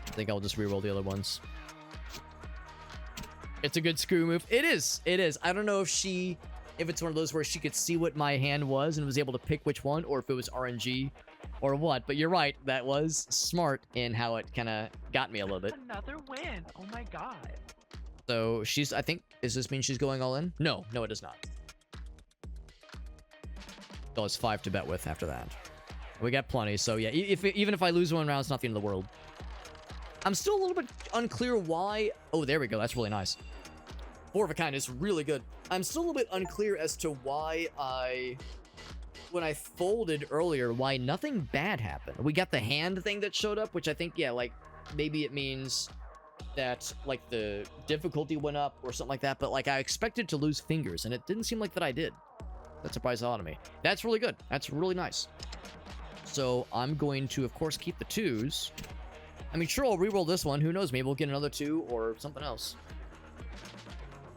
I think I'll just reroll the other ones. It's a good screw move. It is. I don't know if it's one of those where she could see what my hand was and was able to pick which one, or if it was RNG or what, but you're right. That was smart in how it kind of got me a little bit. Another win. Oh my god. So I think, does this mean she's going all in? No, it does not. Still has 5 to bet with after that. We got plenty, so yeah, even if I lose one round, it's not the end of the world. I'm still a little bit unclear why... Oh, there we go. That's really nice. 4 of a kind is really good. I'm still a little bit unclear as to why when I folded earlier, why nothing bad happened. We got the hand thing that showed up, which I think, yeah, like, maybe it means that, like, the difficulty went up or something like that, but, like, I expected to lose fingers, and it didn't seem like that I did. That surprised a lot of me. That's really good. That's really nice. So I'm going to, of course, keep the 2s. I mean, sure, I'll reroll this one. Who knows? Maybe we'll get another 2 or something else.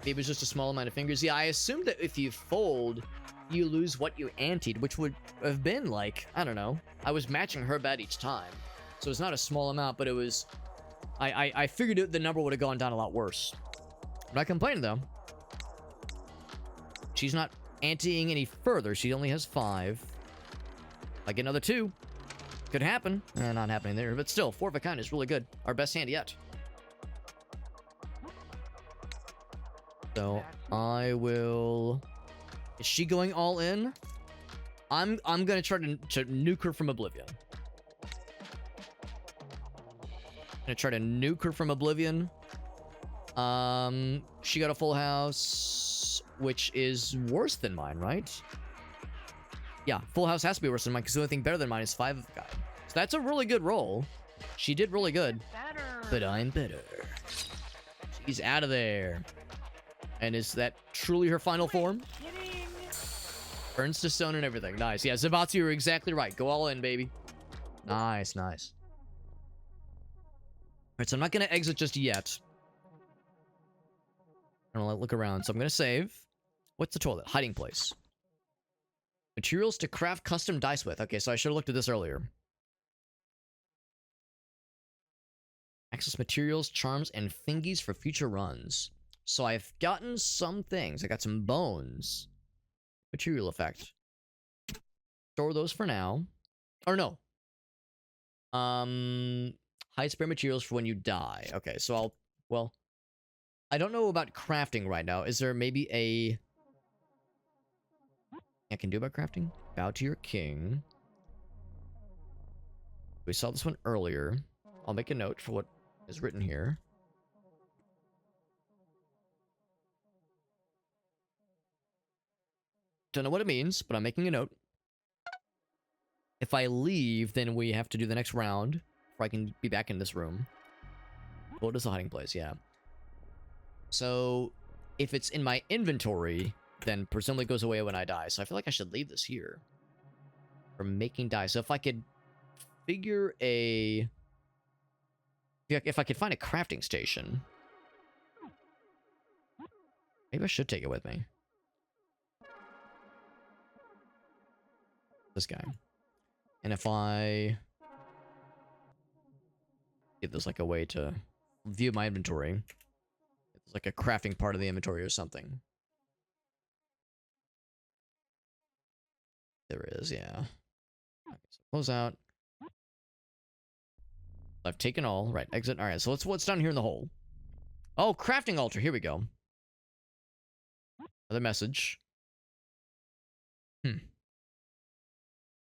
Maybe it's just a small amount of fingers. Yeah, I assumed that if you fold, you lose what you anteed, which would have been like, I don't know. I was matching her bet each time. So it's not a small amount, but it was... I figured the number would have gone down a lot worse. I'm not complaining, though. She's not anteing any further. She only has 5. I get another 2. Could happen. Not happening there, but still, 4 of a kind is really good. Our best hand yet. So I will... Is she going all in? I'm gonna try to nuke her from oblivion. Gonna try to nuke her from oblivion. She got a full house, which is worse than mine, right? Yeah, full house has to be worse than mine because the only thing better than mine is 5 of a kind. So that's a really good roll. She did really good. But I'm better. She's out of there. And is that truly her final form? Burns to stone and everything. Nice. Yeah, Zavatsu, you're exactly right. Go all in, baby. Nice, nice. Alright, so I'm not going to exit just yet. I'm going to look around. So I'm going to save. What's the toilet? Hiding place. Materials to craft custom dice with. Okay, so I should have looked at this earlier. Access materials, charms, and thingies for future runs. So I've gotten some things. I got some bones. Material effect. Store those for now. Or no. Hide spare materials for when you die. Okay, so I'll... Well, I don't know about crafting right now. Is there maybe a... I can do about crafting? Bow to your king. We saw this one earlier. I'll make a note for what is written here. Don't know what it means, but I'm making a note. If I leave, then we have to do the next round before I can be back in this room. What is the hiding place? Yeah. So, if it's in my inventory, then presumably it goes away when I die. So I feel like I should leave this here. For making dice. So if I could figure a... If I could find a crafting station... Maybe I should take it with me. This guy. And if I... Give this like a way to view my inventory. It's like a crafting part of the inventory or something. There is, yeah. Okay, so close out. I've taken all. Right, exit. All right, so what's down here in the hole? Oh, crafting altar. Here we go. Another message.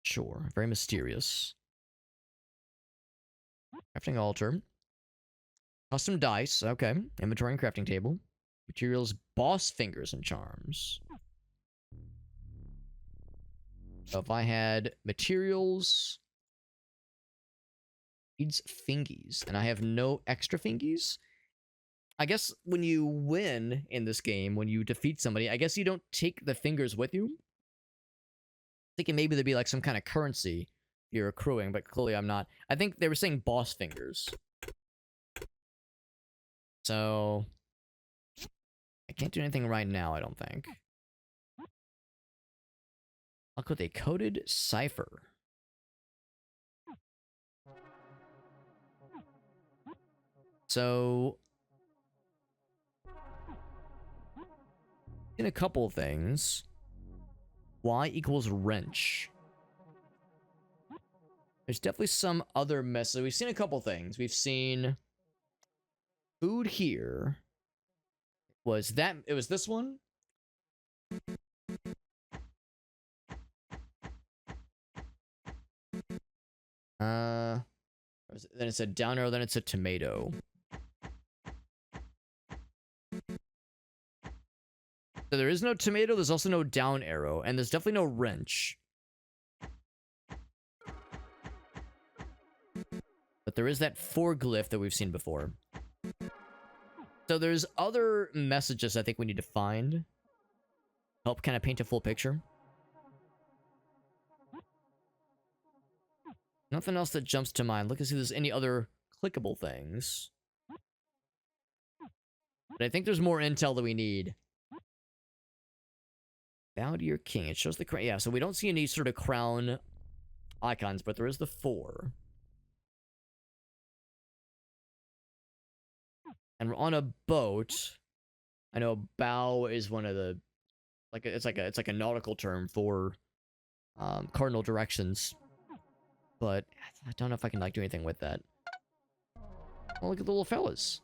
Sure. Very mysterious. Crafting altar. Custom dice. Okay. Inventory and crafting table. Materials, boss fingers and charms. So if I had materials, needs fingies, and I have no extra fingies, I guess when you win in this game, when you defeat somebody, I guess you don't take the fingers with you. Thinking maybe there'd be like some kind of currency you're accruing, but clearly I'm not. I think they were saying boss fingers. So I can't do anything right now, I don't think. I'll go with a coded cipher. So in a couple of things, y equals wrench. There's definitely some other message. We've seen a couple things. We've seen food here. Was that, it was this one? Then it's a down arrow, then it's a tomato. So there is no tomato, there's also no down arrow, and there's definitely no wrench. But there is that forglyph that we've seen before. So there's other messages I think we need to find. Help kind of paint a full picture. Nothing else that jumps to mind. Look and see if there's any other clickable things. But I think there's more intel that we need. Bow to your king. It shows the crown. Yeah, so we don't see any sort of crown icons, but there is the 4. And we're on a boat. I know bow is one of the, like, it's like a nautical term for cardinal directions. But I don't know if I can like do anything with that. Oh, look at the little fellas.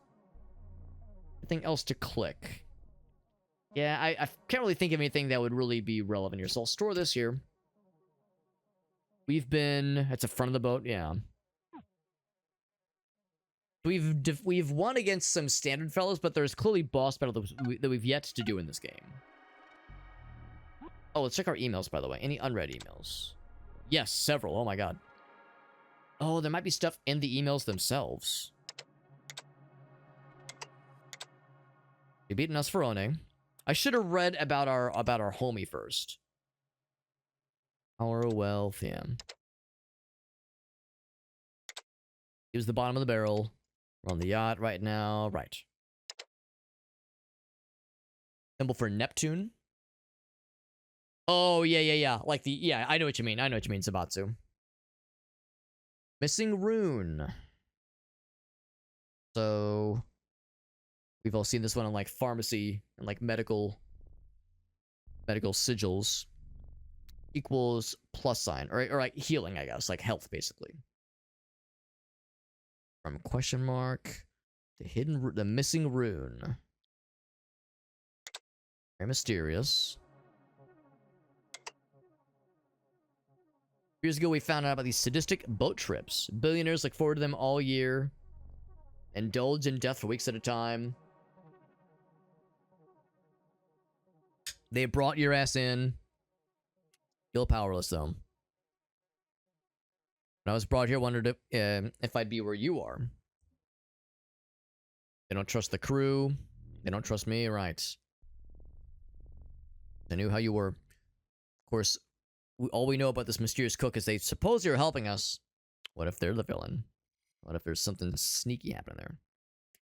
Anything else to click? Yeah, I can't really think of anything that would really be relevant here. So I'll store this here. We've been at the front of the boat, yeah. We've won against some standard fellows, but there's clearly boss battle that we've yet to do in this game. Oh, let's check our emails, by the way. Any unread emails? Yes, several. Oh my god. Oh, there might be stuff in the emails themselves. We beat Nosferaone. I should have read about our homie first. Our wealth, yeah. Here's the bottom of the barrel. We're on the yacht right now. Right. Symbol for Neptune. Oh, yeah. Like the, yeah, I know what you mean. I know what you mean, Sabatsu. Missing rune. So we've all seen this one on like pharmacy and like medical sigils. Equals plus sign, or like healing, I guess, like health, basically. From question mark to the missing rune. Very mysterious. Years ago, we found out about these sadistic boat trips. Billionaires look forward to them all year. Indulge in death for weeks at a time. They brought your ass in. Feel powerless, though. When I was brought here, wondered if I'd be where you are. They don't trust the crew. They don't trust me, right. I knew how you were. Of course, all we know about this mysterious cook is they suppose you're helping us. What if they're the villain? What if there's something sneaky happening there?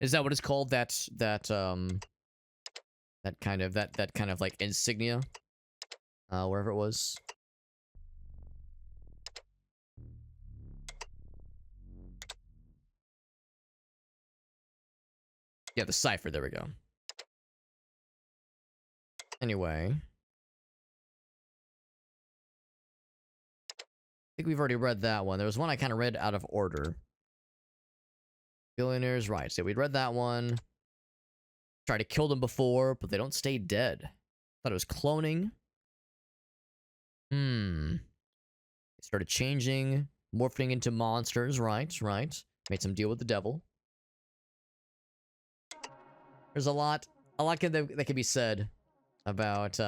Is that what it's called? That kind of like insignia? Wherever it was. Yeah, the cipher, there we go. Anyway. I think we've already read that one. There was one I kind of read out of order. Billionaires, right. So we'd read that one. Tried to kill them before, but they don't stay dead. Thought it was cloning. They started changing, morphing into monsters, right. Made some deal with the devil. There's a lot that can be said about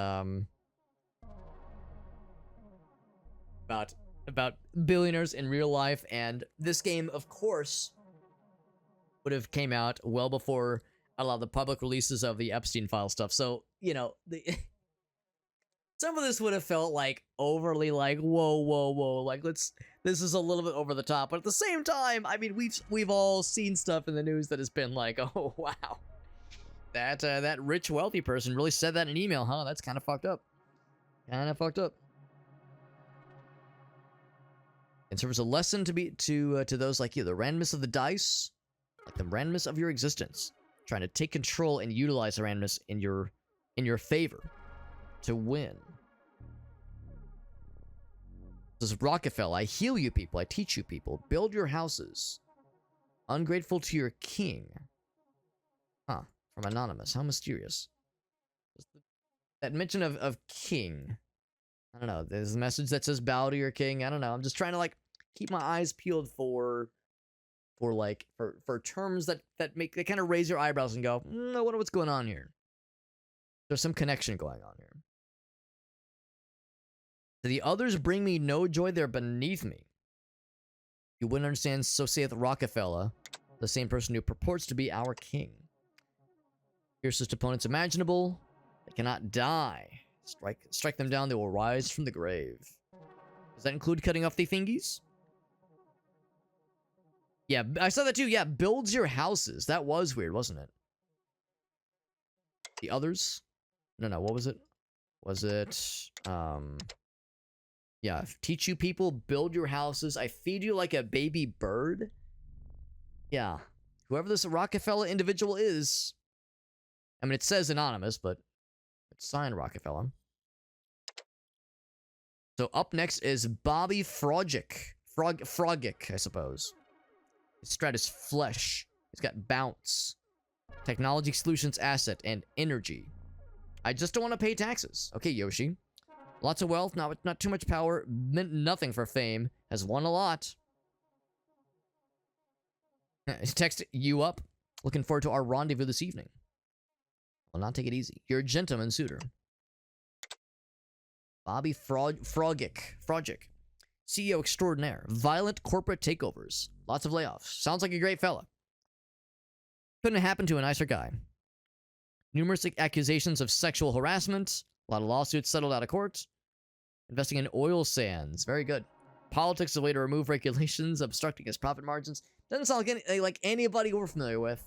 billionaires in real life, and this game, of course, would have came out well before a lot of the public releases of the Epstein file stuff. So, you know, Some of this would have felt like overly like, whoa, whoa, whoa. Like, this is a little bit over the top. But at the same time, I mean, we've all seen stuff in the news that has been like, oh, wow. That rich, wealthy person really said that in an email, huh? That's kind of fucked up. Kind of fucked up. And serves a lesson to those like you. The randomness of the dice, like the randomness of your existence. Trying to take control and utilize the randomness in your favor to win. This is Rockefeller. I heal you people. I teach you people. Build your houses. Ungrateful to your king. Huh. From Anonymous. How mysterious. That mention of king. I don't know. There's a message that says bow to your king. I don't know. I'm just trying to like keep my eyes peeled for terms that kind of raise your eyebrows and go, I wonder what's going on here. There's some connection going on here. The others bring me no joy, they're beneath me. You wouldn't understand, so saith Rockefeller, the same person who purports to be our king. Fiercest opponents imaginable, they cannot die. Strike them down, they will rise from the grave. Does that include cutting off the thingies? Yeah, I saw that too. Yeah, builds your houses. That was weird, wasn't it? The others? No, what was it? Was it, yeah, teach you people, build your houses. I feed you like a baby bird. Yeah. Whoever this Rockefeller individual is. I mean, it says anonymous, but it's signed Rockefeller. So up next is Bobby Froggic. Froggic, I suppose. His strat is flesh. He's got bounce. Technology solutions asset and energy. I just don't want to pay taxes. Okay, Yoshi. Lots of wealth, not too much power, meant nothing for fame, has won a lot. Text you up. Looking forward to our rendezvous this evening. Will not take it easy. You're a gentleman suitor. Bobby Froggic. CEO extraordinaire. Violent corporate takeovers. Lots of layoffs. Sounds like a great fella. Couldn't happen to a nicer guy. Numerous accusations of sexual harassment. A lot of lawsuits settled out of court. Investing in oil sands. Very good. Politics is a way to remove regulations obstructing his profit margins. Doesn't sound like anybody we're familiar with.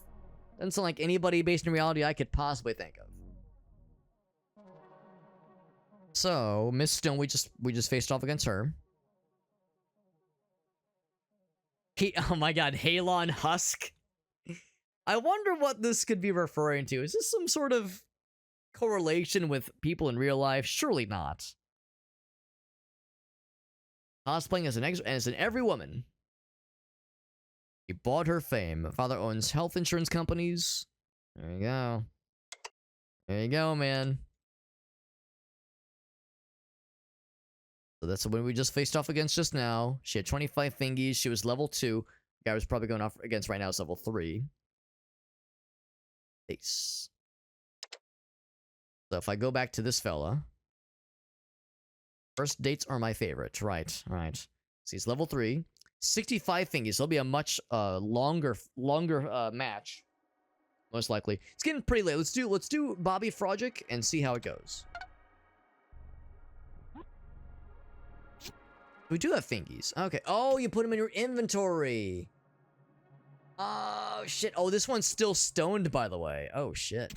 Doesn't sound like anybody based in reality I could possibly think of. So, Miss Stone, we just faced off against her. Oh my god, Halon Husk. I wonder what this could be referring to. Is this some sort of correlation with people in real life? Surely not. Cosplaying as an every woman. He bought her fame. Father owns health insurance companies. There you go. There you go, man. So that's the one we just faced off against just now. She had 25 thingies. She was level 2. The guy was probably going off against right now is level 3. Ace. So if I go back to this fella. First dates are my favorite. Right. So he's level 3. 65 thingies. So it'll be a much longer match. Most likely. It's getting pretty late. Let's do Bobby Froggic and see how it goes. We do have thingies. Okay. Oh, you put them in your inventory. Oh, shit. Oh, this one's still stoned, by the way. Oh, shit.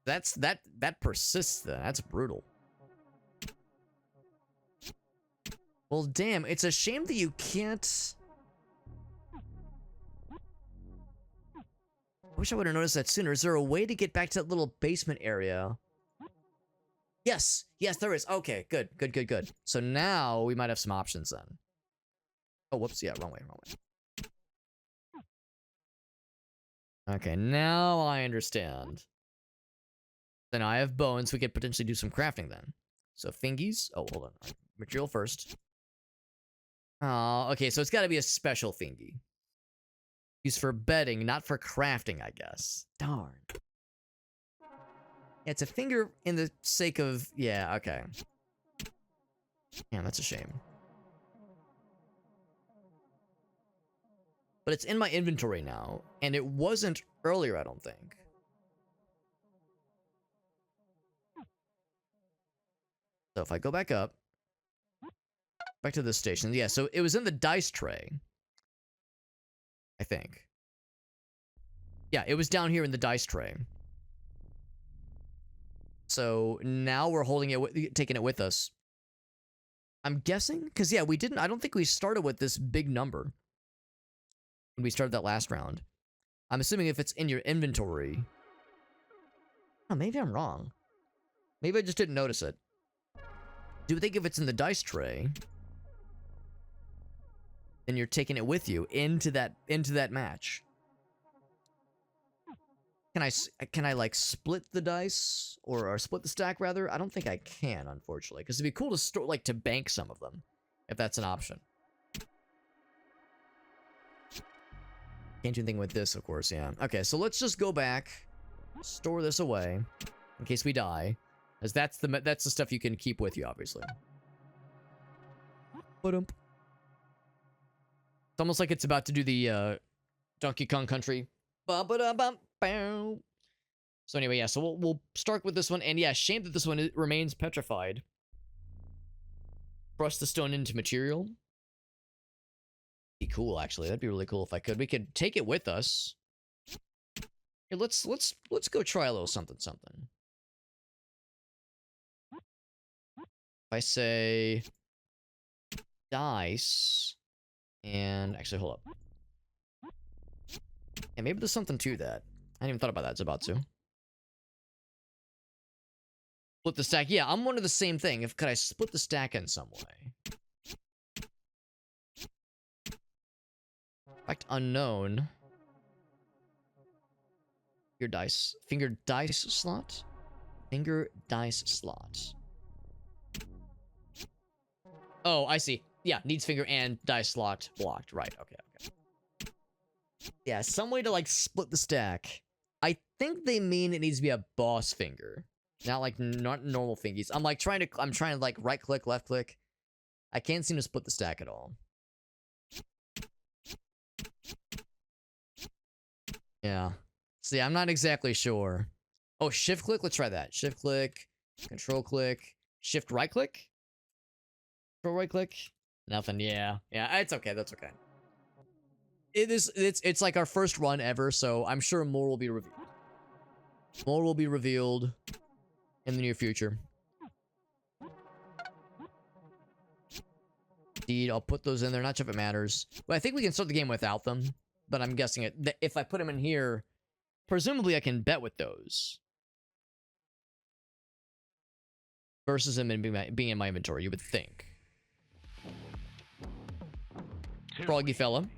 That persists, then. That's brutal. Well, damn. It's a shame that you can't... I wish I would have noticed that sooner. Is there a way to get back to that little basement area? Yes, there is. Okay, good. So now we might have some options then. Oh, whoops. Yeah, wrong way. Okay, now I understand. Then I have bones. We could potentially do some crafting then. So thingies. Oh, hold on. Material first. Oh, okay. So it's got to be a special thingy. Used for bedding, not for crafting, I guess. Darn. Yeah, it's a finger in the sake of... Yeah, okay. Yeah, that's a shame. But it's in my inventory now, and it wasn't earlier, I don't think. So if I go back up, back to this station. Yeah, so it was in the dice tray. I think. Yeah, it was down here in the dice tray. So now we're holding it, taking it with us. I'm guessing, because yeah, I don't think we started with this big number when we started that last round. I'm assuming if it's in your inventory. Oh, maybe I'm wrong. Maybe I just didn't notice it. Do you think if it's in the dice tray, then you're taking it with you into that match? Can I like split the dice or split the stack rather? I don't think I can, unfortunately, because it'd be cool to store to bank some of them, if that's an option. Can't do anything with this, of course. Yeah. Okay, so let's just go back, store this away, in case we die, as that's the stuff you can keep with you, obviously. It's almost like it's about to do the Donkey Kong Country. So anyway, yeah, so we'll start with this one, and yeah, shame that this one remains petrified. Brush the stone into material. Be cool, actually. That'd be really cool if I could. We could take it with us. Here, let's go try a little something. If I say dice, and actually hold up. Yeah, maybe there's something to that. I hadn't even thought about that. It's about to. Split the stack. Yeah, I'm wondering the same thing. Could I split the stack in some way? Fact unknown. Finger dice. Finger dice slot? Finger dice slot. Oh, I see. Yeah, needs finger and dice slot blocked. Right, okay. Yeah, some way to split the stack. I think they mean it needs to be a boss finger. Not normal fingies. I'm trying to right click, left click. I can't seem to split the stack at all. Yeah. See, I'm not exactly sure. Oh, shift click? Let's try that. Shift click, control click, shift right click? Control right click? Nothing, yeah. Yeah, it's okay, that's okay. It's like our first run ever, so I'm sure more will be revealed. More will be revealed in the near future. Indeed, I'll put those in there, not sure if it matters. But I think we can start the game without them, but I'm guessing if I put them in here, presumably I can bet with those. Versus them being in my inventory, you would think. Froggy fella.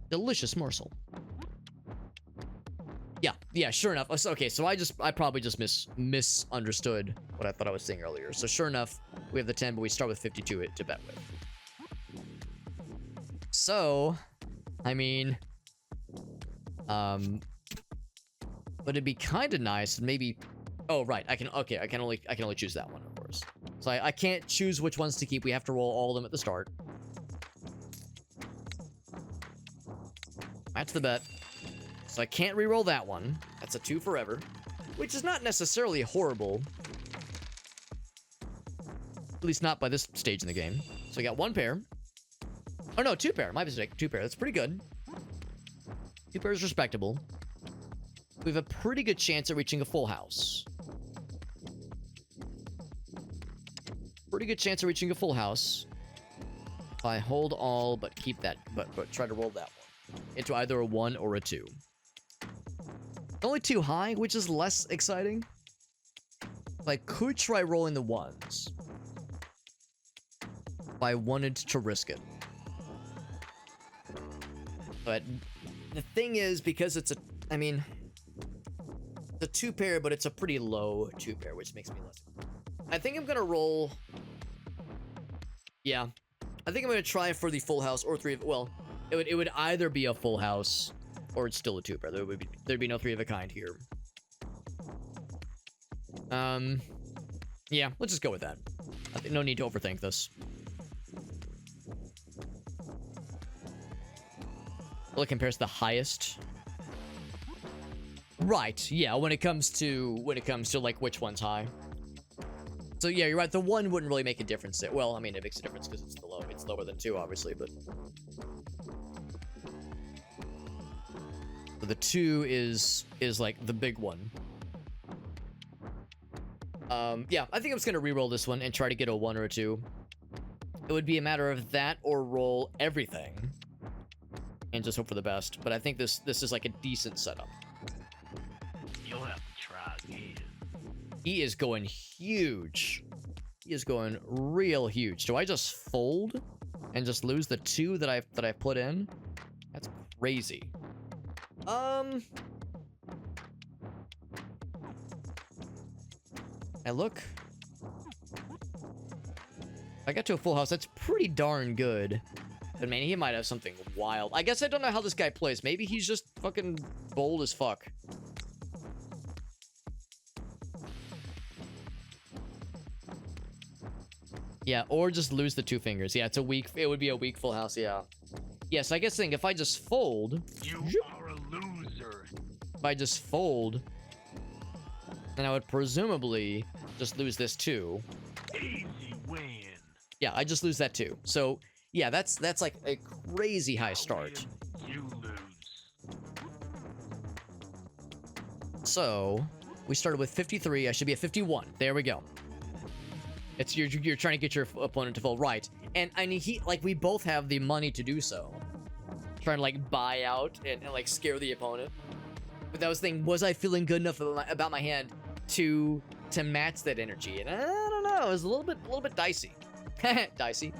Delicious morsel. Yeah, sure enough. Okay, so I probably just misunderstood what I thought I was saying earlier. So sure enough, we have the 10, but we start with 52 to bet with. So, I mean, but it'd be kind of nice, maybe. Oh right, I can only choose that one, of course. So I can't choose which ones to keep. We have to roll all of them at the start. That's the bet. So I can't re-roll that one. That's a 2 forever, which is not necessarily horrible. At least not by this stage in the game. So I got 1 pair. Oh no, 2 pair. My mistake. 2 pair. That's pretty good. 2 pairs respectable. We have a pretty good chance at reaching a full house. Pretty good chance of reaching a full house. If I hold all, but keep that, but try to roll that one into either a 1 or a 2. Only 2 high, which is less exciting. But I could try rolling the 1s. If I wanted to risk it. But the thing is, because it's it's a 2 pair, but it's a pretty low 2 pair, which makes me less. I think I'm gonna roll. Yeah, I think I'm gonna try for the full house or 3 of. Well, it would either be a full house or it's still a 2 pair. There'd be no 3 of a kind here. Yeah, let's just go with that. I think no need to overthink this. Well, it compares to the highest. Right, yeah, when it comes to like which one's high. So yeah, you're right. The 1 wouldn't really make a difference there. Well, I mean, it makes a difference because it's it's lower than 2, obviously, but so the 2 is like the big one. Yeah, I think I'm just gonna re-roll this one and try to get a 1 or a 2. It would be a matter of that or roll everything and just hope for the best. But I think this is like a decent setup. You'll have to try again. He is going huge. He is going real huge. Do I just fold and just lose the 2 that I put in? That's crazy. I look. If I get to a full house, that's pretty darn good. But man, he might have something wild. I guess I don't know how this guy plays. Maybe he's just fucking bold as fuck. Yeah, or just lose the 2 fingers. Yeah, it would be a weak full house, yeah. Yes, I guess if I just fold... You are a loser. If I just fold, then I would presumably just lose this too. Easy win. Yeah, I just lose that too. So, yeah, that's like a crazy high start. You lose. So, we started with 53. I should be at 51. There we go. It's you're trying to get your opponent to fold, right? And I mean, we both have the money to do so. Trying to like buy out and like scare the opponent. But that was the thing. Was I feeling good enough about my hand to match that energy? And I don't know. It was a little bit dicey. Dicey.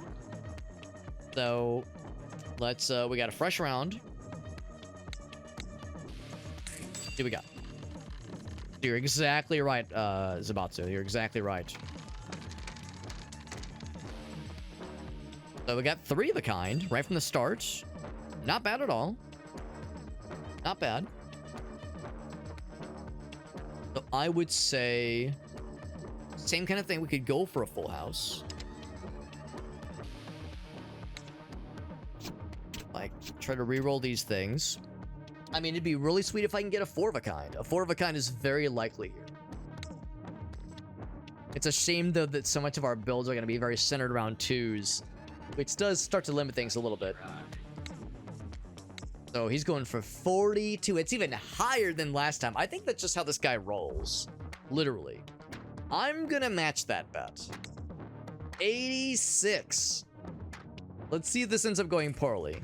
So let's we got a fresh round. See what we got. You're exactly right, Zabatsu. You're exactly right. So we got 3 of the kind right from the start. Not bad at all. Not bad. So I would say same kind of thing. We could go for a full house. Like try to re-roll these things. I mean, it'd be really sweet if I can get a 4 of a kind. A 4 of a kind is very likely here. It's a shame though that so much of our builds are going to be very centered around 2s. Which does start to limit things a little bit. So he's going for 42. It's even higher than last time. I think that's just how this guy rolls. Literally. I'm gonna match that bet. 86. Let's see if this ends up going poorly.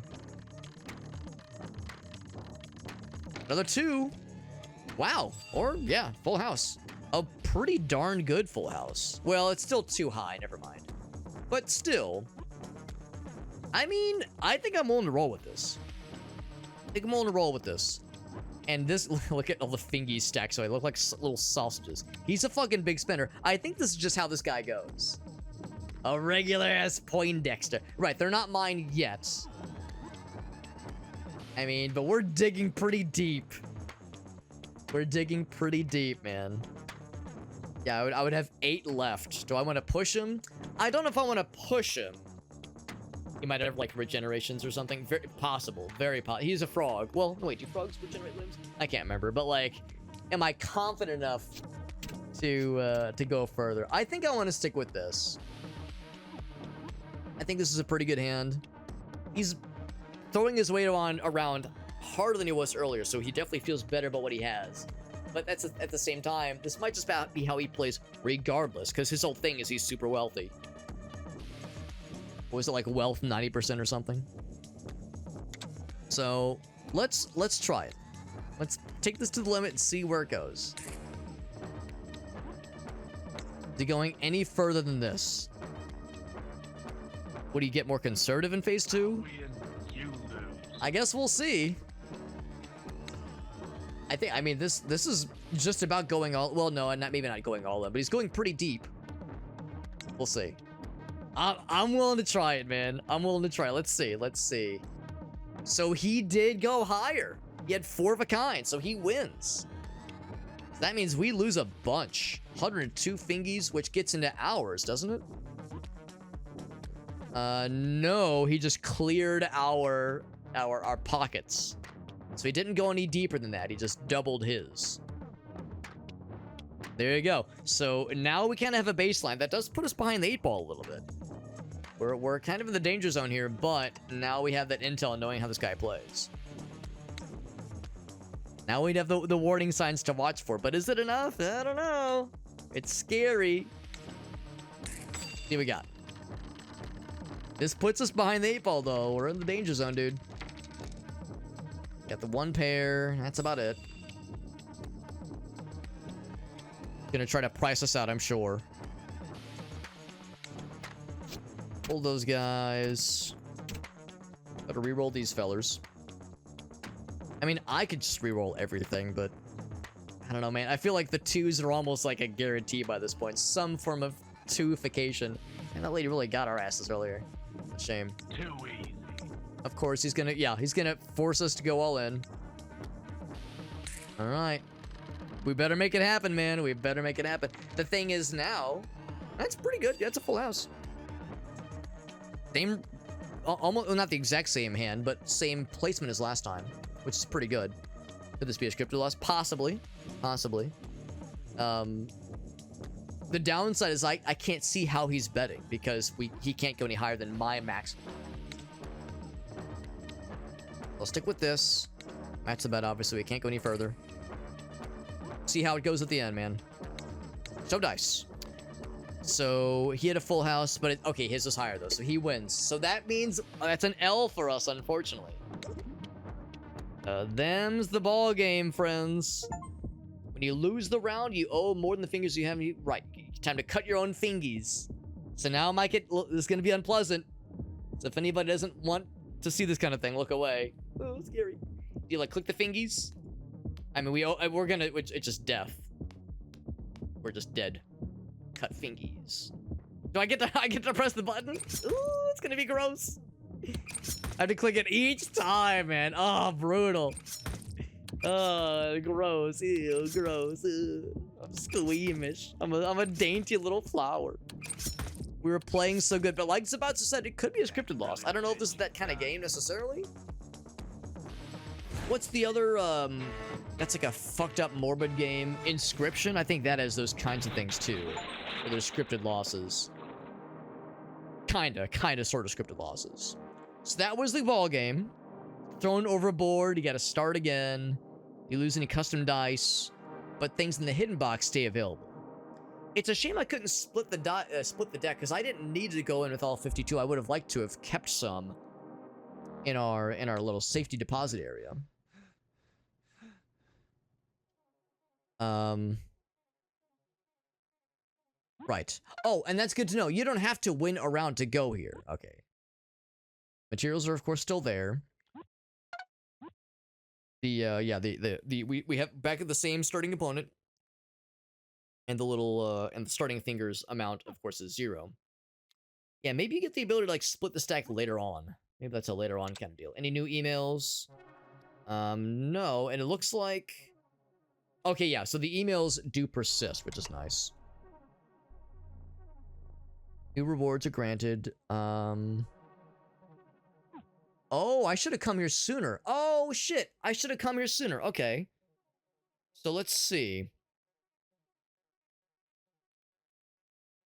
Another 2. Wow. Or, yeah, full house. A pretty darn good full house. Well, it's still too high. Never mind. But still... I mean, I think I'm willing to roll with this. And this, look at all the fingies stacked, so they look like little sausages. He's a fucking big spender. I think this is just how this guy goes. A regular-ass Poindexter. Right, they're not mine yet. I mean, but we're digging pretty deep. We're digging pretty deep, man. Yeah, I would have 8 left. Do I want to push him? I don't know if I want to push him. He might have, like, regenerations or something. Very possible. Very possible. He's a frog. Well, wait, do frogs regenerate limbs? I can't remember. But, like, am I confident enough to go further? I think I want to stick with this. I think this is a pretty good hand. He's throwing his weight around harder than he was earlier, so he definitely feels better about what he has. But that's at the same time, this might just be how he plays regardless, because his whole thing is he's super wealthy. Was it like wealth 90% or something? So let's try it. Let's take this to the limit and see where it goes. Is he going any further than this? Would he get more conservative in phase 2? I guess we'll see. I mean this is just about going all, well, no, maybe not going all in, but he's going pretty deep. We'll see. I'm willing to try it, man. I'm willing to try. Let's see. So he did go higher. He had 4 of a kind, so he wins. So that means we lose a bunch. 102 fingies, which gets into ours, doesn't it? No, he just cleared our pockets. So he didn't go any deeper than that. He just doubled his. There you go. So now we kind of have a baseline. That does put us behind the 8-ball a little bit. We're kind of in the danger zone here, but now we have that intel knowing how this guy plays. Now we'd have the warning signs to watch for, but is it enough? I don't know. It's scary. See what we got. This puts us behind the 8-ball, though. We're in the danger zone, dude. Got the 1 pair. That's about it. Gonna try to price us out, I'm sure. Pull those guys. Gotta reroll these fellers. I mean, I could just reroll everything, but I don't know, man. I feel like the 2s are almost like a guarantee by this point. Some form of 2ification. And that lady really got our asses earlier. It's a shame. Too easy. Of course, he's gonna force us to go all in. All right. We better make it happen, man. We better make it happen. The thing is now, that's pretty good. That's a full house. Same, almost, well, not the exact same hand, but same placement as last time, which is pretty good. Could this be a scripted loss? Possibly. Possibly. The downside is I can't see how he's betting because he can't go any higher than my maximum. I'll stick with this. Match the bet, obviously. We can't go any further. See how it goes at the end, man. Show dice. So he had a full house, but okay, his is higher though, so he wins. So that means that's an L for us, unfortunately. Them's the ball game, friends. When you lose the round, you owe more than the fingers you have. Right, time to cut your own fingies. So now this is gonna be unpleasant. So if anybody doesn't want to see this kind of thing, look away. Oh, scary. Do you like click the fingies? I mean, it's just death. We're just dead. Cut fingies. Do I get to press the button? Ooh, it's gonna be gross. I have to click it each time, man. Oh, brutal. Oh, gross. Ew, gross. Ew. I'm squeamish. I'm a dainty little flower. We were playing so good, but like Zabatsu said, it could be a scripted loss. I don't know if this is that kind of game necessarily. What's the other, that's like a fucked up morbid game? Inscription? I think that has those kinds of things too. Where there's scripted losses. Kinda, sort of scripted losses. So that was the ball game. Thrown overboard, you gotta start again. You lose any custom dice, but things in the hidden box stay available. It's a shame I couldn't split the deck, because I didn't need to go in with all 52. I would have liked to have kept some in our little safety deposit area. Right. Oh, and that's good to know. You don't have to win a round to go here. Okay. Materials are of course still there. We have back at the same starting component. And the little and the starting fingers amount of course is 0. Yeah, maybe you get the ability to like split the stack later on. Maybe that's a later on kind of deal. Any new emails? No, and it looks like okay, yeah, so the emails do persist, which is nice. New rewards are granted. Oh, I should have come here sooner. Oh, shit. I should have come here sooner. Okay. So let's see.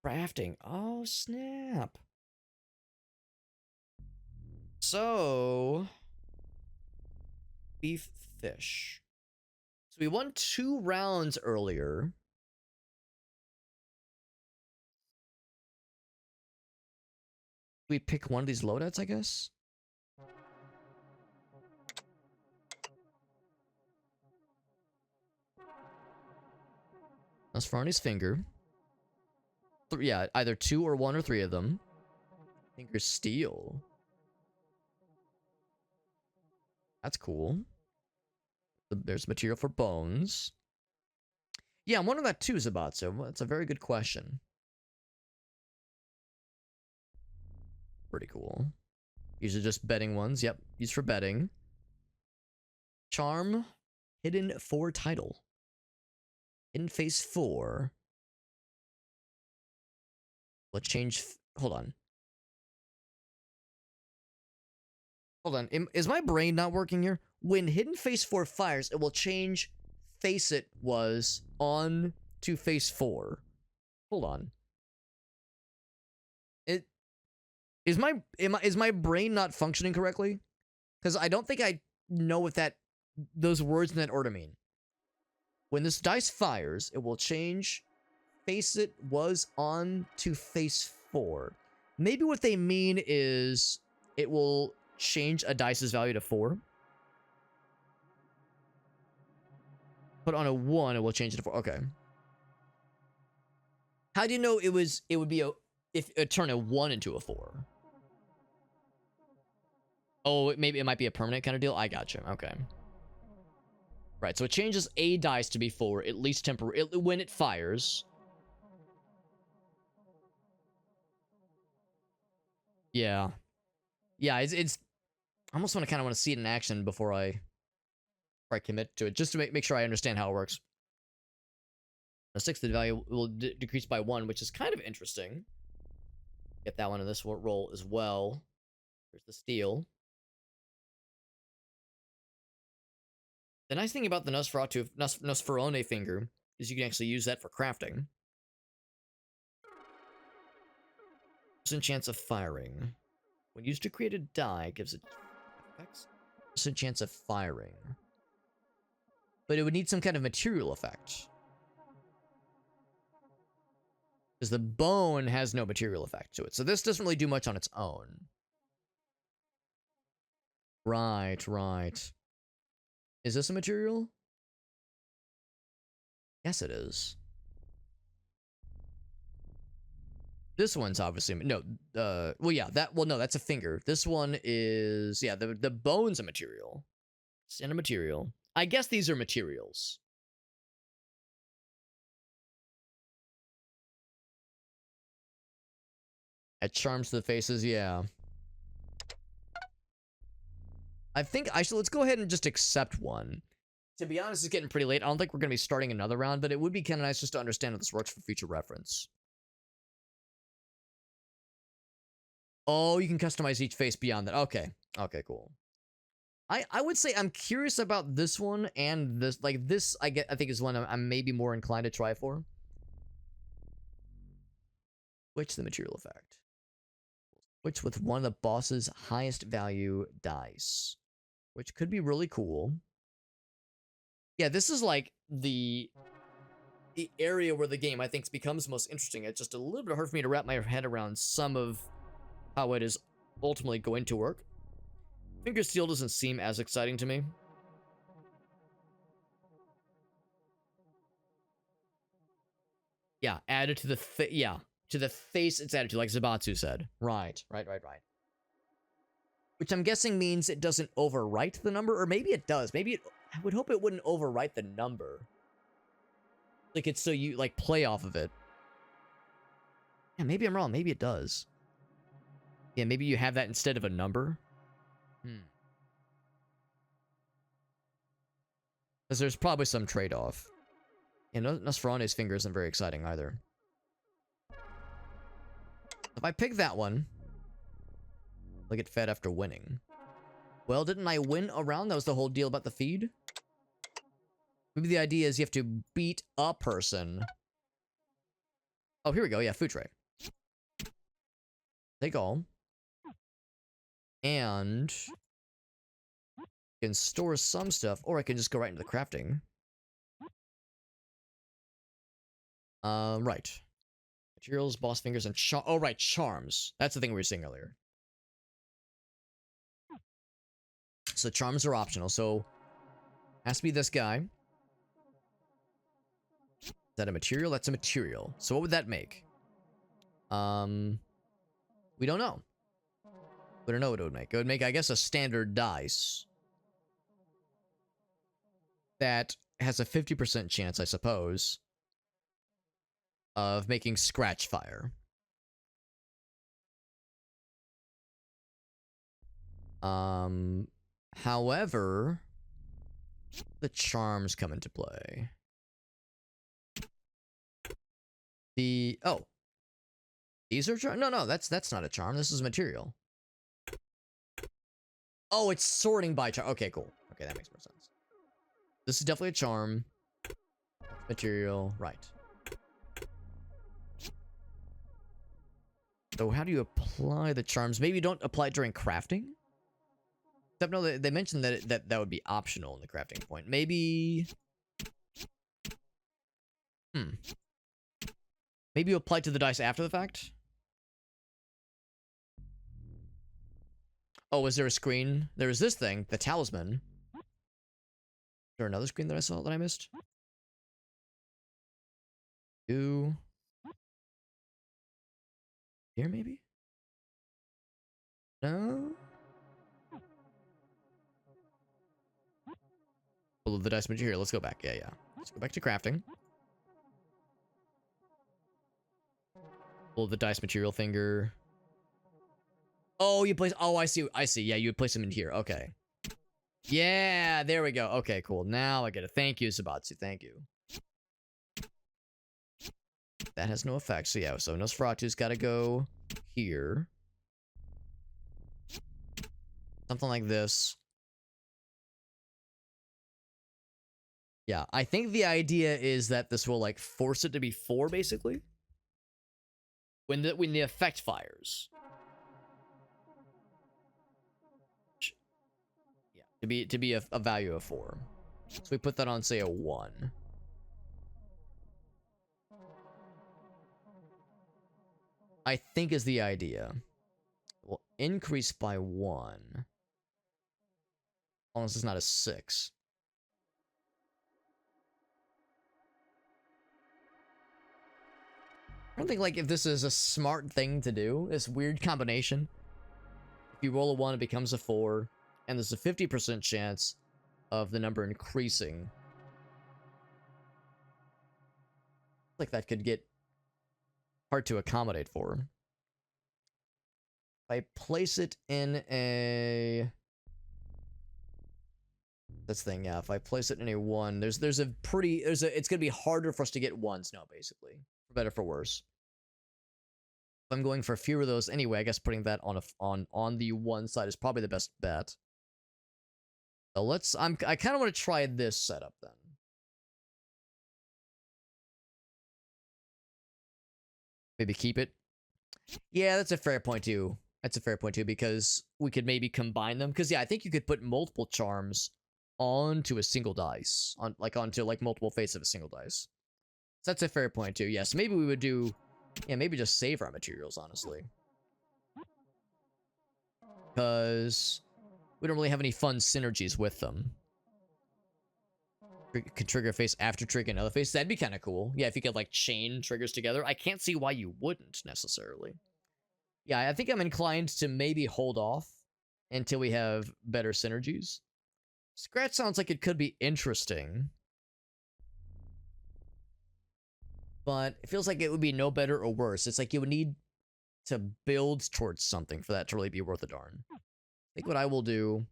Crafting. Oh, snap. So, beef fish. So we won 2 rounds earlier. We pick one of these loadouts, I guess? Nosferaone's finger. Yeah, either 2 or 1 or 3 of them. Finger steel. That's cool. There's material for bones. Yeah, I'm wondering that too, Zabatsu. That's a very good question. Pretty cool. These are just betting ones. Yep, used for betting. Charm. Hidden 4 title. Hidden face 4. Let's change. Hold on. Hold on. Is my brain not working here? When Hidden Face 4 fires, it will change face it was on to face 4. Hold on. Is my brain not functioning correctly? Because I don't think I know what those words in that order mean. When this dice fires, it will change face it was on to face 4. Maybe what they mean is it will change a dice's value to 4. But on a 1, it will change it to 4. Okay. How do you know it would be if it turned a 1 into a 4? Oh, maybe it might be a permanent kind of deal. I gotcha. Okay. Right, so it changes a dice to be 4, at least temporarily, when it fires. Yeah. Yeah, it's I almost kind of want to see it in action before I commit to it, just to make sure I understand how it works. The 6th, the value will decrease by 1, which is kind of interesting. Get that one in this roll as well. There's the steel. The nice thing about the Nosferaone finger is you can actually use that for crafting. % chance of firing. When used to create a die, gives it effects. % chance of firing. But it would need some kind of material effect. Because the bone has no material effect to it. So this doesn't really do much on its own. Right, right. Is this a material? Yes, it is. This one's obviously no. Well, yeah. No, that's a finger. This one is the bone's a material. It's in a material. I guess these are materials. Add charms to the faces. Yeah. I think let's go ahead and just accept one. To be honest, it's getting pretty late. I don't think we're going to be starting another round, but it would be kind of nice just to understand how this works for future reference. Oh, you can customize each face beyond that. Okay. Okay, cool. I would say I'm curious about this one and this. Like, this, I think is one I'm maybe more inclined to try for. Which the material effect. Which with one of the boss's highest value dice. Which could be really cool. Yeah, this is like the area where the game I think becomes most interesting. It's just a little bit hard for me to wrap my head around some of how it is ultimately going to work. Finger steel doesn't seem as exciting to me. Yeah, added to the to the face it's added to, like Zabatsu said. Right. Which I'm guessing means it doesn't overwrite the number, or maybe it does. I would hope it wouldn't overwrite the number. Like, it's so you, like, play off of it. Yeah, maybe I'm wrong. Maybe it does. Yeah, maybe you have that instead of a number. Because there's probably some trade-off. Yeah, Nosferaone's finger isn't very exciting either. If I pick that one, I'll get fed after winning. Well, didn't I win a round? That was the whole deal about the feed? Maybe the idea is you have to beat a person. Oh, here we go. Yeah, food tray. Take all. And I can store some stuff, or I can just go right into the crafting. Right. Materials, boss fingers, and oh, right, charms. That's the thing we were saying earlier. So charms are optional, so has to be this guy. Is that a material? That's a material. So what would that make? We don't know. We don't know what it would make. It would make, I guess, a standard dice. That has a 50% chance, I suppose, of making scratch fire. However, the charms come into play. Oh. These are charms? No, that's not a charm. This is a material. Oh, it's sorting by charm. Okay, cool. Okay, that makes more sense. This is definitely a charm. Material, right. So how do you apply the charms? Maybe you don't apply it during crafting? Except no, they mentioned that that would be optional in the crafting point. Maybe... Maybe you apply it to the dice after the fact? Oh, is there a screen? There is this thing, the talisman. Is there another screen that I saw that I missed? Here, maybe? No? Pull the dice material. Let's go back. Yeah. Let's go back to crafting. Pull the dice material finger. Oh, you place... Oh, I see. Yeah, you would place them in here. Okay. Yeah, there we go. Okay, cool. Now I get it. Thank you, Sabatsu. Thank you. That has no effect. So yeah, so Nosferatu's got to go here. Something like this. Yeah, I think the idea is that this will like force it to be 4 basically. When the effect fires. Yeah, to be a value of 4. So we put that on, say, a 1. I think is the idea. Will increase by 1. As long as it's not a 6. I don't think, like, if this is a smart thing to do, this weird combination. If you roll a 1, it becomes a 4, and there's a 50% chance of the number increasing. Like that could get hard to accommodate for. If I place it in a... This thing, yeah, if I place it in a 1, it's gonna be harder for us to get 1s now, basically. For better, for worse. If I'm going for fewer of those anyway, I guess putting that on the 1 side is probably the best bet. So I kind of want to try this setup then. Maybe keep it. Yeah, that's a fair point too. That's a fair point too, because we could maybe combine them. Because yeah, I think you could put multiple charms onto a single dice, onto multiple faces of a single dice. So that's a fair point too. Yes, maybe we would do, yeah, maybe just save our materials, honestly, because we don't really have any fun synergies with them. Could trigger a face after triggering another face. That'd be kind of cool. Yeah, if you could like chain triggers together. I can't see why you wouldn't necessarily. Yeah, I think I'm inclined to maybe hold off until we have better synergies. Scratch sounds like it could be interesting, but it feels like it would be no better or worse. It's like you would need to build towards something for that to really be worth a darn. I think what I will do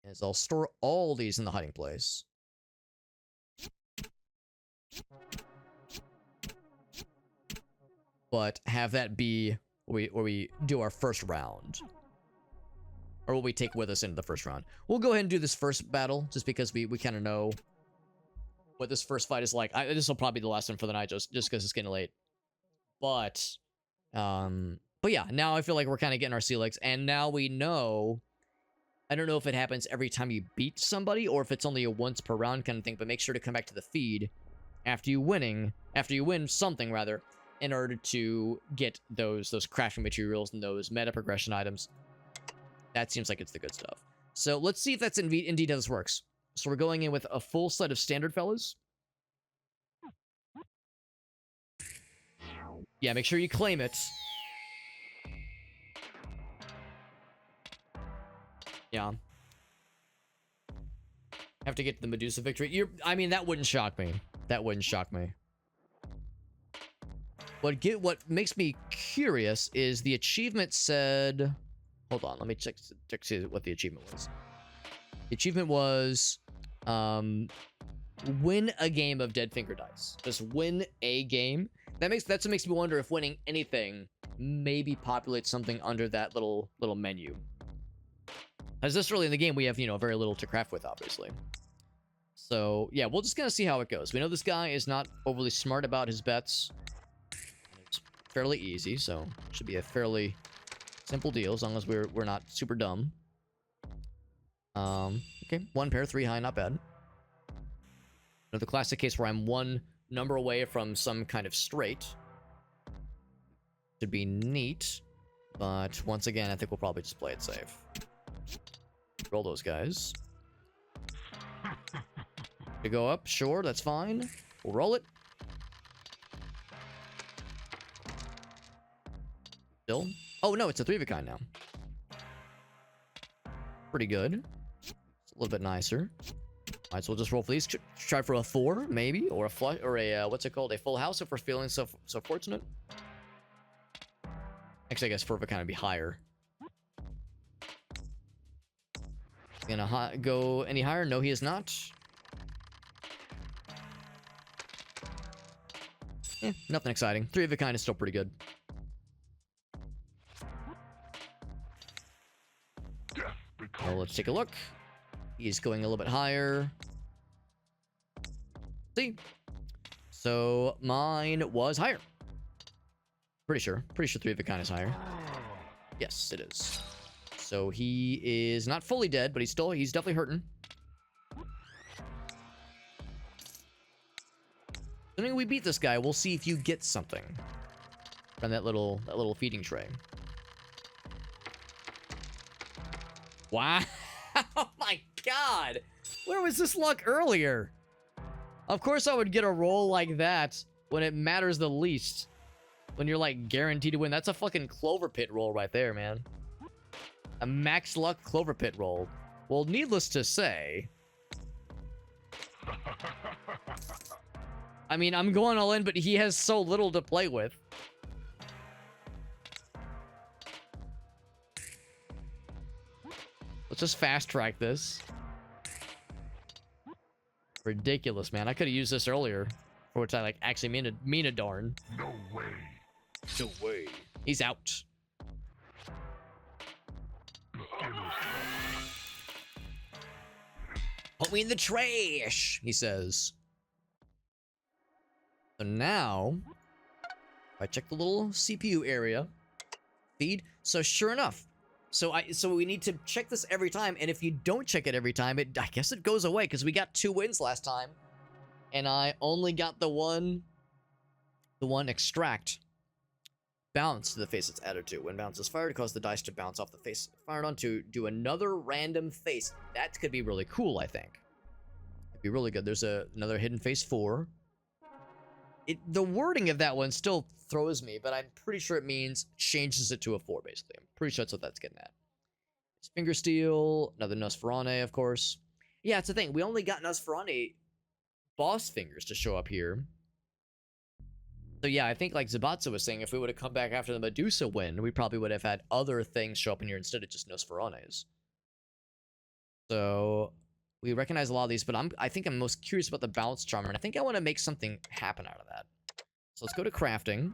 is I'll store all these in the hiding place. But have that be where we do our first round. Or what we take with us into the first round. We'll go ahead and do this first battle, just because we kind of know what this first fight is like. This will probably be the last one for the night, just because it's getting late. But yeah, now I feel like we're kind of getting our sea legs, and now we know. I don't know if it happens every time you beat somebody, or if it's only a once per round kind of thing, but make sure to come back to the feed after you win something, rather, in order to get those crafting materials and those meta progression items. That seems like it's the good stuff. So let's see if that's indeed how this works. So we're going in with a full set of standard fellas. Yeah, make sure you claim it. Yeah. Have to get the Medusa victory. I mean, that wouldn't shock me. That wouldn't shock me. What makes me curious is the achievement said... Hold on, let me check see what the achievement was. The achievement was... win a game of Dead Finger Dice. Just win a game. That's what makes me wonder if winning anything maybe populates something under that little menu. As this early in the game, we have, very little to craft with, obviously. So, yeah, we'll just kind of see how it goes. We know this guy is not overly smart about his bets. He's fairly easy, so should be a fairly simple deal as long as we're not super dumb. Okay, 1 pair, 3 high, not bad. Another classic case where I'm 1 number away from some kind of straight. Should be neat, but once again, I think we'll probably just play it safe. Roll those guys. To go up, sure, that's fine. We'll roll it. Still? Oh no, it's a 3 of a kind now. Pretty good. It's a little bit nicer. Might as well just roll for these. Try for a 4, maybe, or a flush, or a what's it called? A full house if we're feeling so fortunate. Actually, I guess 4 of a kind would be higher. Gonna go any higher? No, he is not. Nothing exciting. 3 of a kind is still pretty good. Well, let's take a look. He's going a little bit higher. See? So mine was higher. Pretty sure. Pretty sure 3 of a kind is higher. Yes, it is. So he is not fully dead, but he's definitely hurting. Assuming we beat this guy, we'll see if you get something from that little feeding tray. Wow. Oh my god. Where was this luck earlier? Of course I would get a roll like that when it matters the least. When you're like guaranteed to win. That's a fucking clover pit roll right there, man. A max luck clover pit roll. Well, needless to say, I mean, I'm going all in, but he has so little to play with. Let's just fast track this. Ridiculous, man. I could have used this earlier. For which I like actually mean a darn. No way. No way. He's out. Put me in the trash, he says. So now, if I check the little CPU area, feed. So sure enough, so we need to check this every time, and if you don't check it every time, I guess it goes away because we got 2 wins last time, and I only got the one extract. Bounce to the face it's added to. When bounce is fired, it causes the dice to bounce off the face fired onto. Do another random face. That could be really cool, I think. It'd be really good. There's another hidden face 4. The wording of that one still throws me, but I'm pretty sure it means changes it to a 4, basically. I'm pretty sure that's what that's getting at. It's finger steel, another Nosferaone, of course. Yeah, it's the thing. We only got Nosferaone boss fingers to show up here. So yeah, I think like Zabatza was saying, if we would have come back after the Medusa win, we probably would have had other things show up in here instead of just Nosferaones. So we recognize a lot of these, but I think I'm most curious about the Bounce Charmer, and I think I want to make something happen out of that. So let's go to crafting.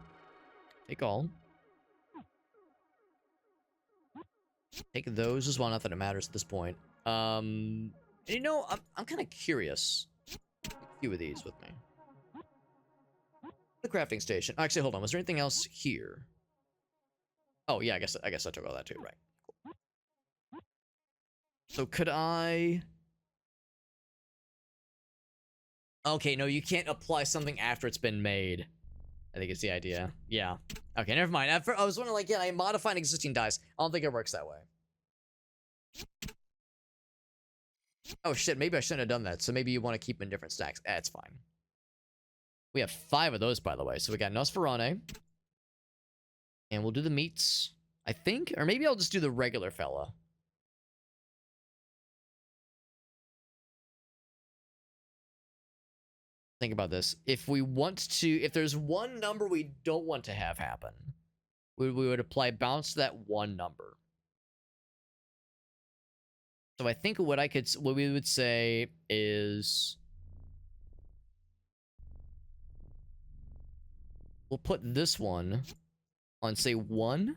Take all. Take those as well, not that it matters at this point. You know, I'm kind of curious. Take a few of these with me. The crafting station. Actually, hold on. Was there anything else here? Oh yeah, I guess I took all that too. Right. Cool. So could I? Okay, no, you can't apply something after it's been made. I think it's the idea. Yeah. Okay, never mind. I was wondering, like, yeah, I modify an existing dice. I don't think it works that way. Oh shit, maybe I shouldn't have done that. So maybe you want to keep them in different stacks. It's fine. We have 5 of those, by the way. So we got Nosferaone. And we'll do the meats, I think. Or maybe I'll just do the regular fella. Think about this. If we want to... If there's one number we don't want to have happen, we would apply bounce to that one number. So I think what we would say is... We'll put this one on, say, 1.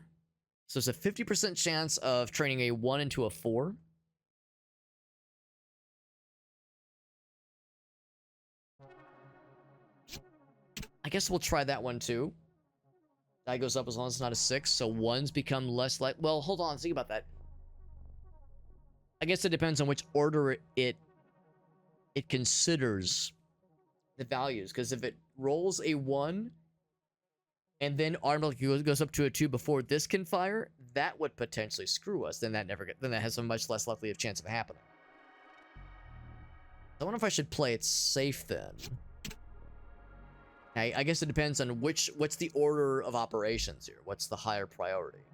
So it's a 50% chance of turning a 1 into a 4. I guess we'll try that one too. Die goes up as long as it's not a 6, so 1s become less like... Well, hold on, think about that. I guess it depends on which order it considers the values, because if it rolls a 1 and then automatically goes up to a 2 before this can fire, that would potentially screw us. Then that has a much less likely of chance of happening. I wonder if I should play it safe then. I guess it depends on what's the order of operations here. What's the higher priority?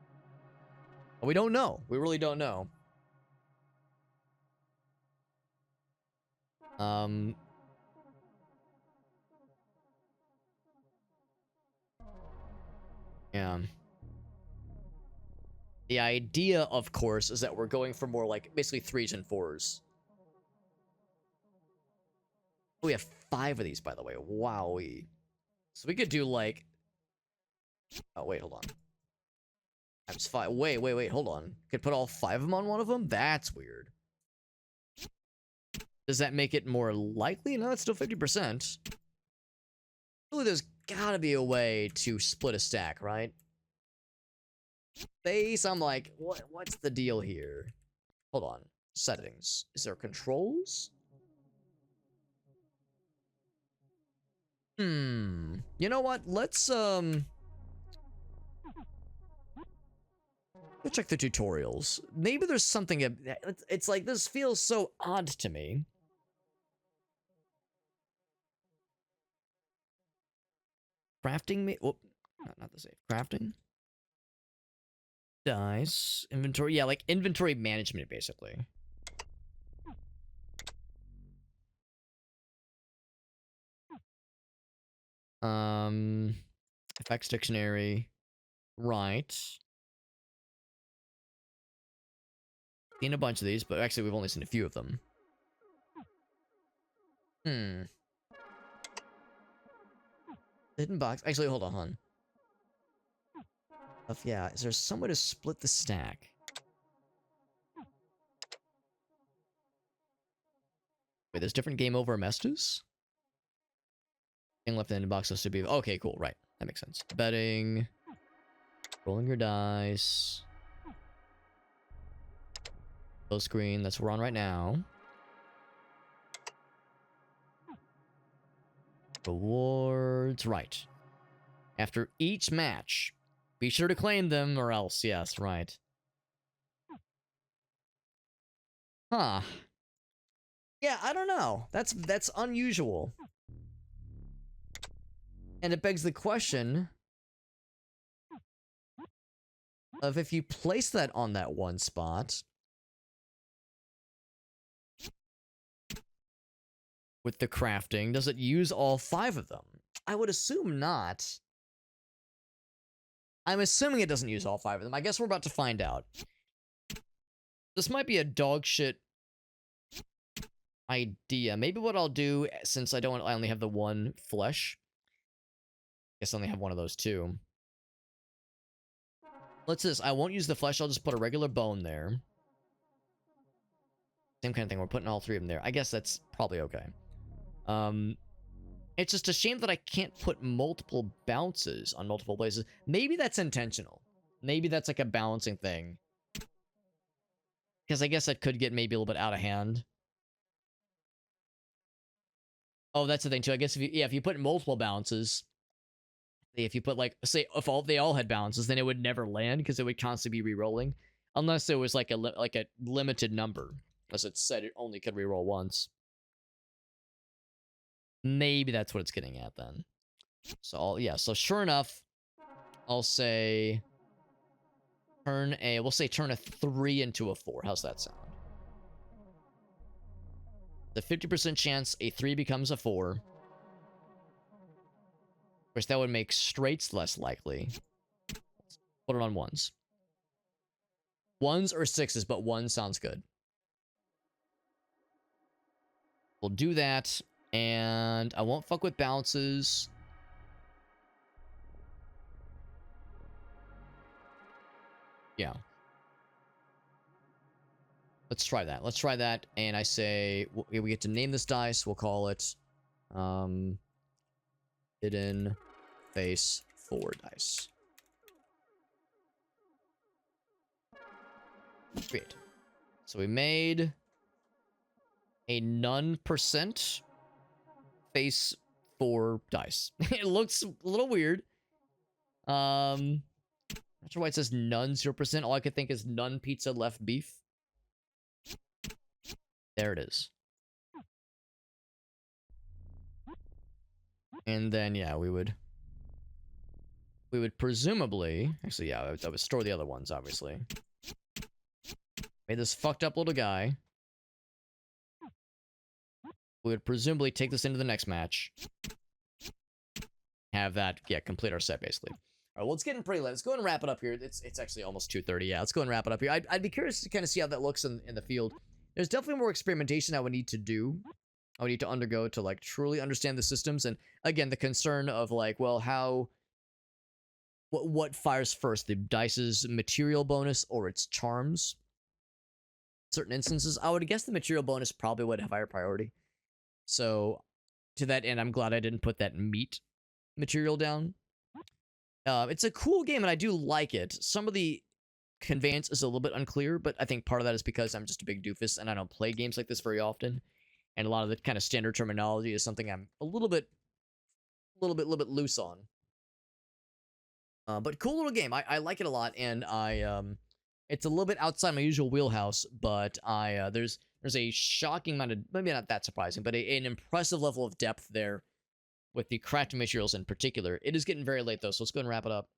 We don't know. We really don't know. Yeah. The idea, of course, is that we're going for more like basically 3s and 4s. We have 5 of these, by the way. Wowee. So we could do like... Oh, wait, hold on. Times 5. Wait, hold on. Could put all 5 of them on one of them? That's weird. Does that make it more likely? No, it's still 50%. Really, there's gotta be a way to split a stack, right? Base, I'm like, what's the deal here? Hold on. Settings. Is there controls? You know what? Let's check the tutorials. Maybe there's something... It's like, this feels so odd to me. Crafting whoop, not the save. Crafting. Dice. Inventory. Yeah, like inventory management, basically. Effects dictionary. Right. Seen a bunch of these, but actually we've only seen a few of them. Hidden box. Actually, hold on. Yeah, is there some way to split the stack? Wait, there's different game over mestas? Thing left in the box to be... Okay, cool, right. That makes sense. Betting. Rolling your dice. Full screen, that's what we're on right now. Rewards, right. After each match, be sure to claim them or else, yes, right. Huh. Yeah, I don't know. That's unusual. And it begs the question of if you place that on that one spot with the crafting, does it use all 5 of them? I would assume not. I'm assuming it doesn't use all 5 of them. I guess we're about to find out. This might be a dog shit idea. Maybe what I'll do, since I only have the one flesh. I guess I only have one of those too. Let's do this. I won't use the flesh. I'll just put a regular bone there. Same kind of thing. We're putting all 3 of them there. I guess that's probably okay. It's just a shame that I can't put multiple bounces on multiple places. Maybe that's intentional. Maybe that's like a balancing thing. Because I guess that could get maybe a little bit out of hand. Oh, that's the thing too. I guess if you put multiple bounces, if you put like, say, if they all had bounces, then it would never land because it would constantly be re-rolling, unless it was like a limited number, as it said it only could re-roll once. Maybe that's what it's getting at then. So so sure enough, I'll say we'll say turn a 3 into a 4. How's that sound? The 50% chance a 3 becomes a 4. Of course, that would make straights less likely. Put it on 1s. 1s or 6s, but 1 sounds good. We'll do that. And I won't fuck with bounces. Yeah. Let's try that. Let's try that. And I say, we get to name this dice. We'll call it Hidden Face 4 dice. Great. So we made a none percent face for dice. It looks a little weird. Not sure why it says none 0%. All I could think is none pizza left beef. There it is. And then yeah, we would presumably, actually yeah, I would store the other ones obviously. Made this fucked up little guy. We would presumably take this into the next match. Have that, yeah, complete our set basically. All right, well, it's getting pretty late. Let's go and wrap it up here. It's actually almost 2:30. Yeah, let's go and wrap it up here. I'd be curious to kind of see how that looks in the field. There's definitely more experimentation I would need to do. I would need to undergo to like truly understand the systems. And again, the concern of like, well, how, what fires first, the dice's material bonus or its charms? Certain instances, I would guess the material bonus probably would have higher priority. So to that end, I'm glad I didn't put that meat material down. It's a cool game and I do like it. Some of the conveyance is a little bit unclear, but I think part of that is because I'm just a big doofus and I don't play games like this very often. And a lot of the kind of standard terminology is something I'm a little bit loose on. But cool little game. I like it a lot, and it's a little bit outside my usual wheelhouse, but there's a shocking amount of, maybe not that surprising, but an impressive level of depth there with the craft materials in particular. It is getting very late though, so let's go and wrap it up.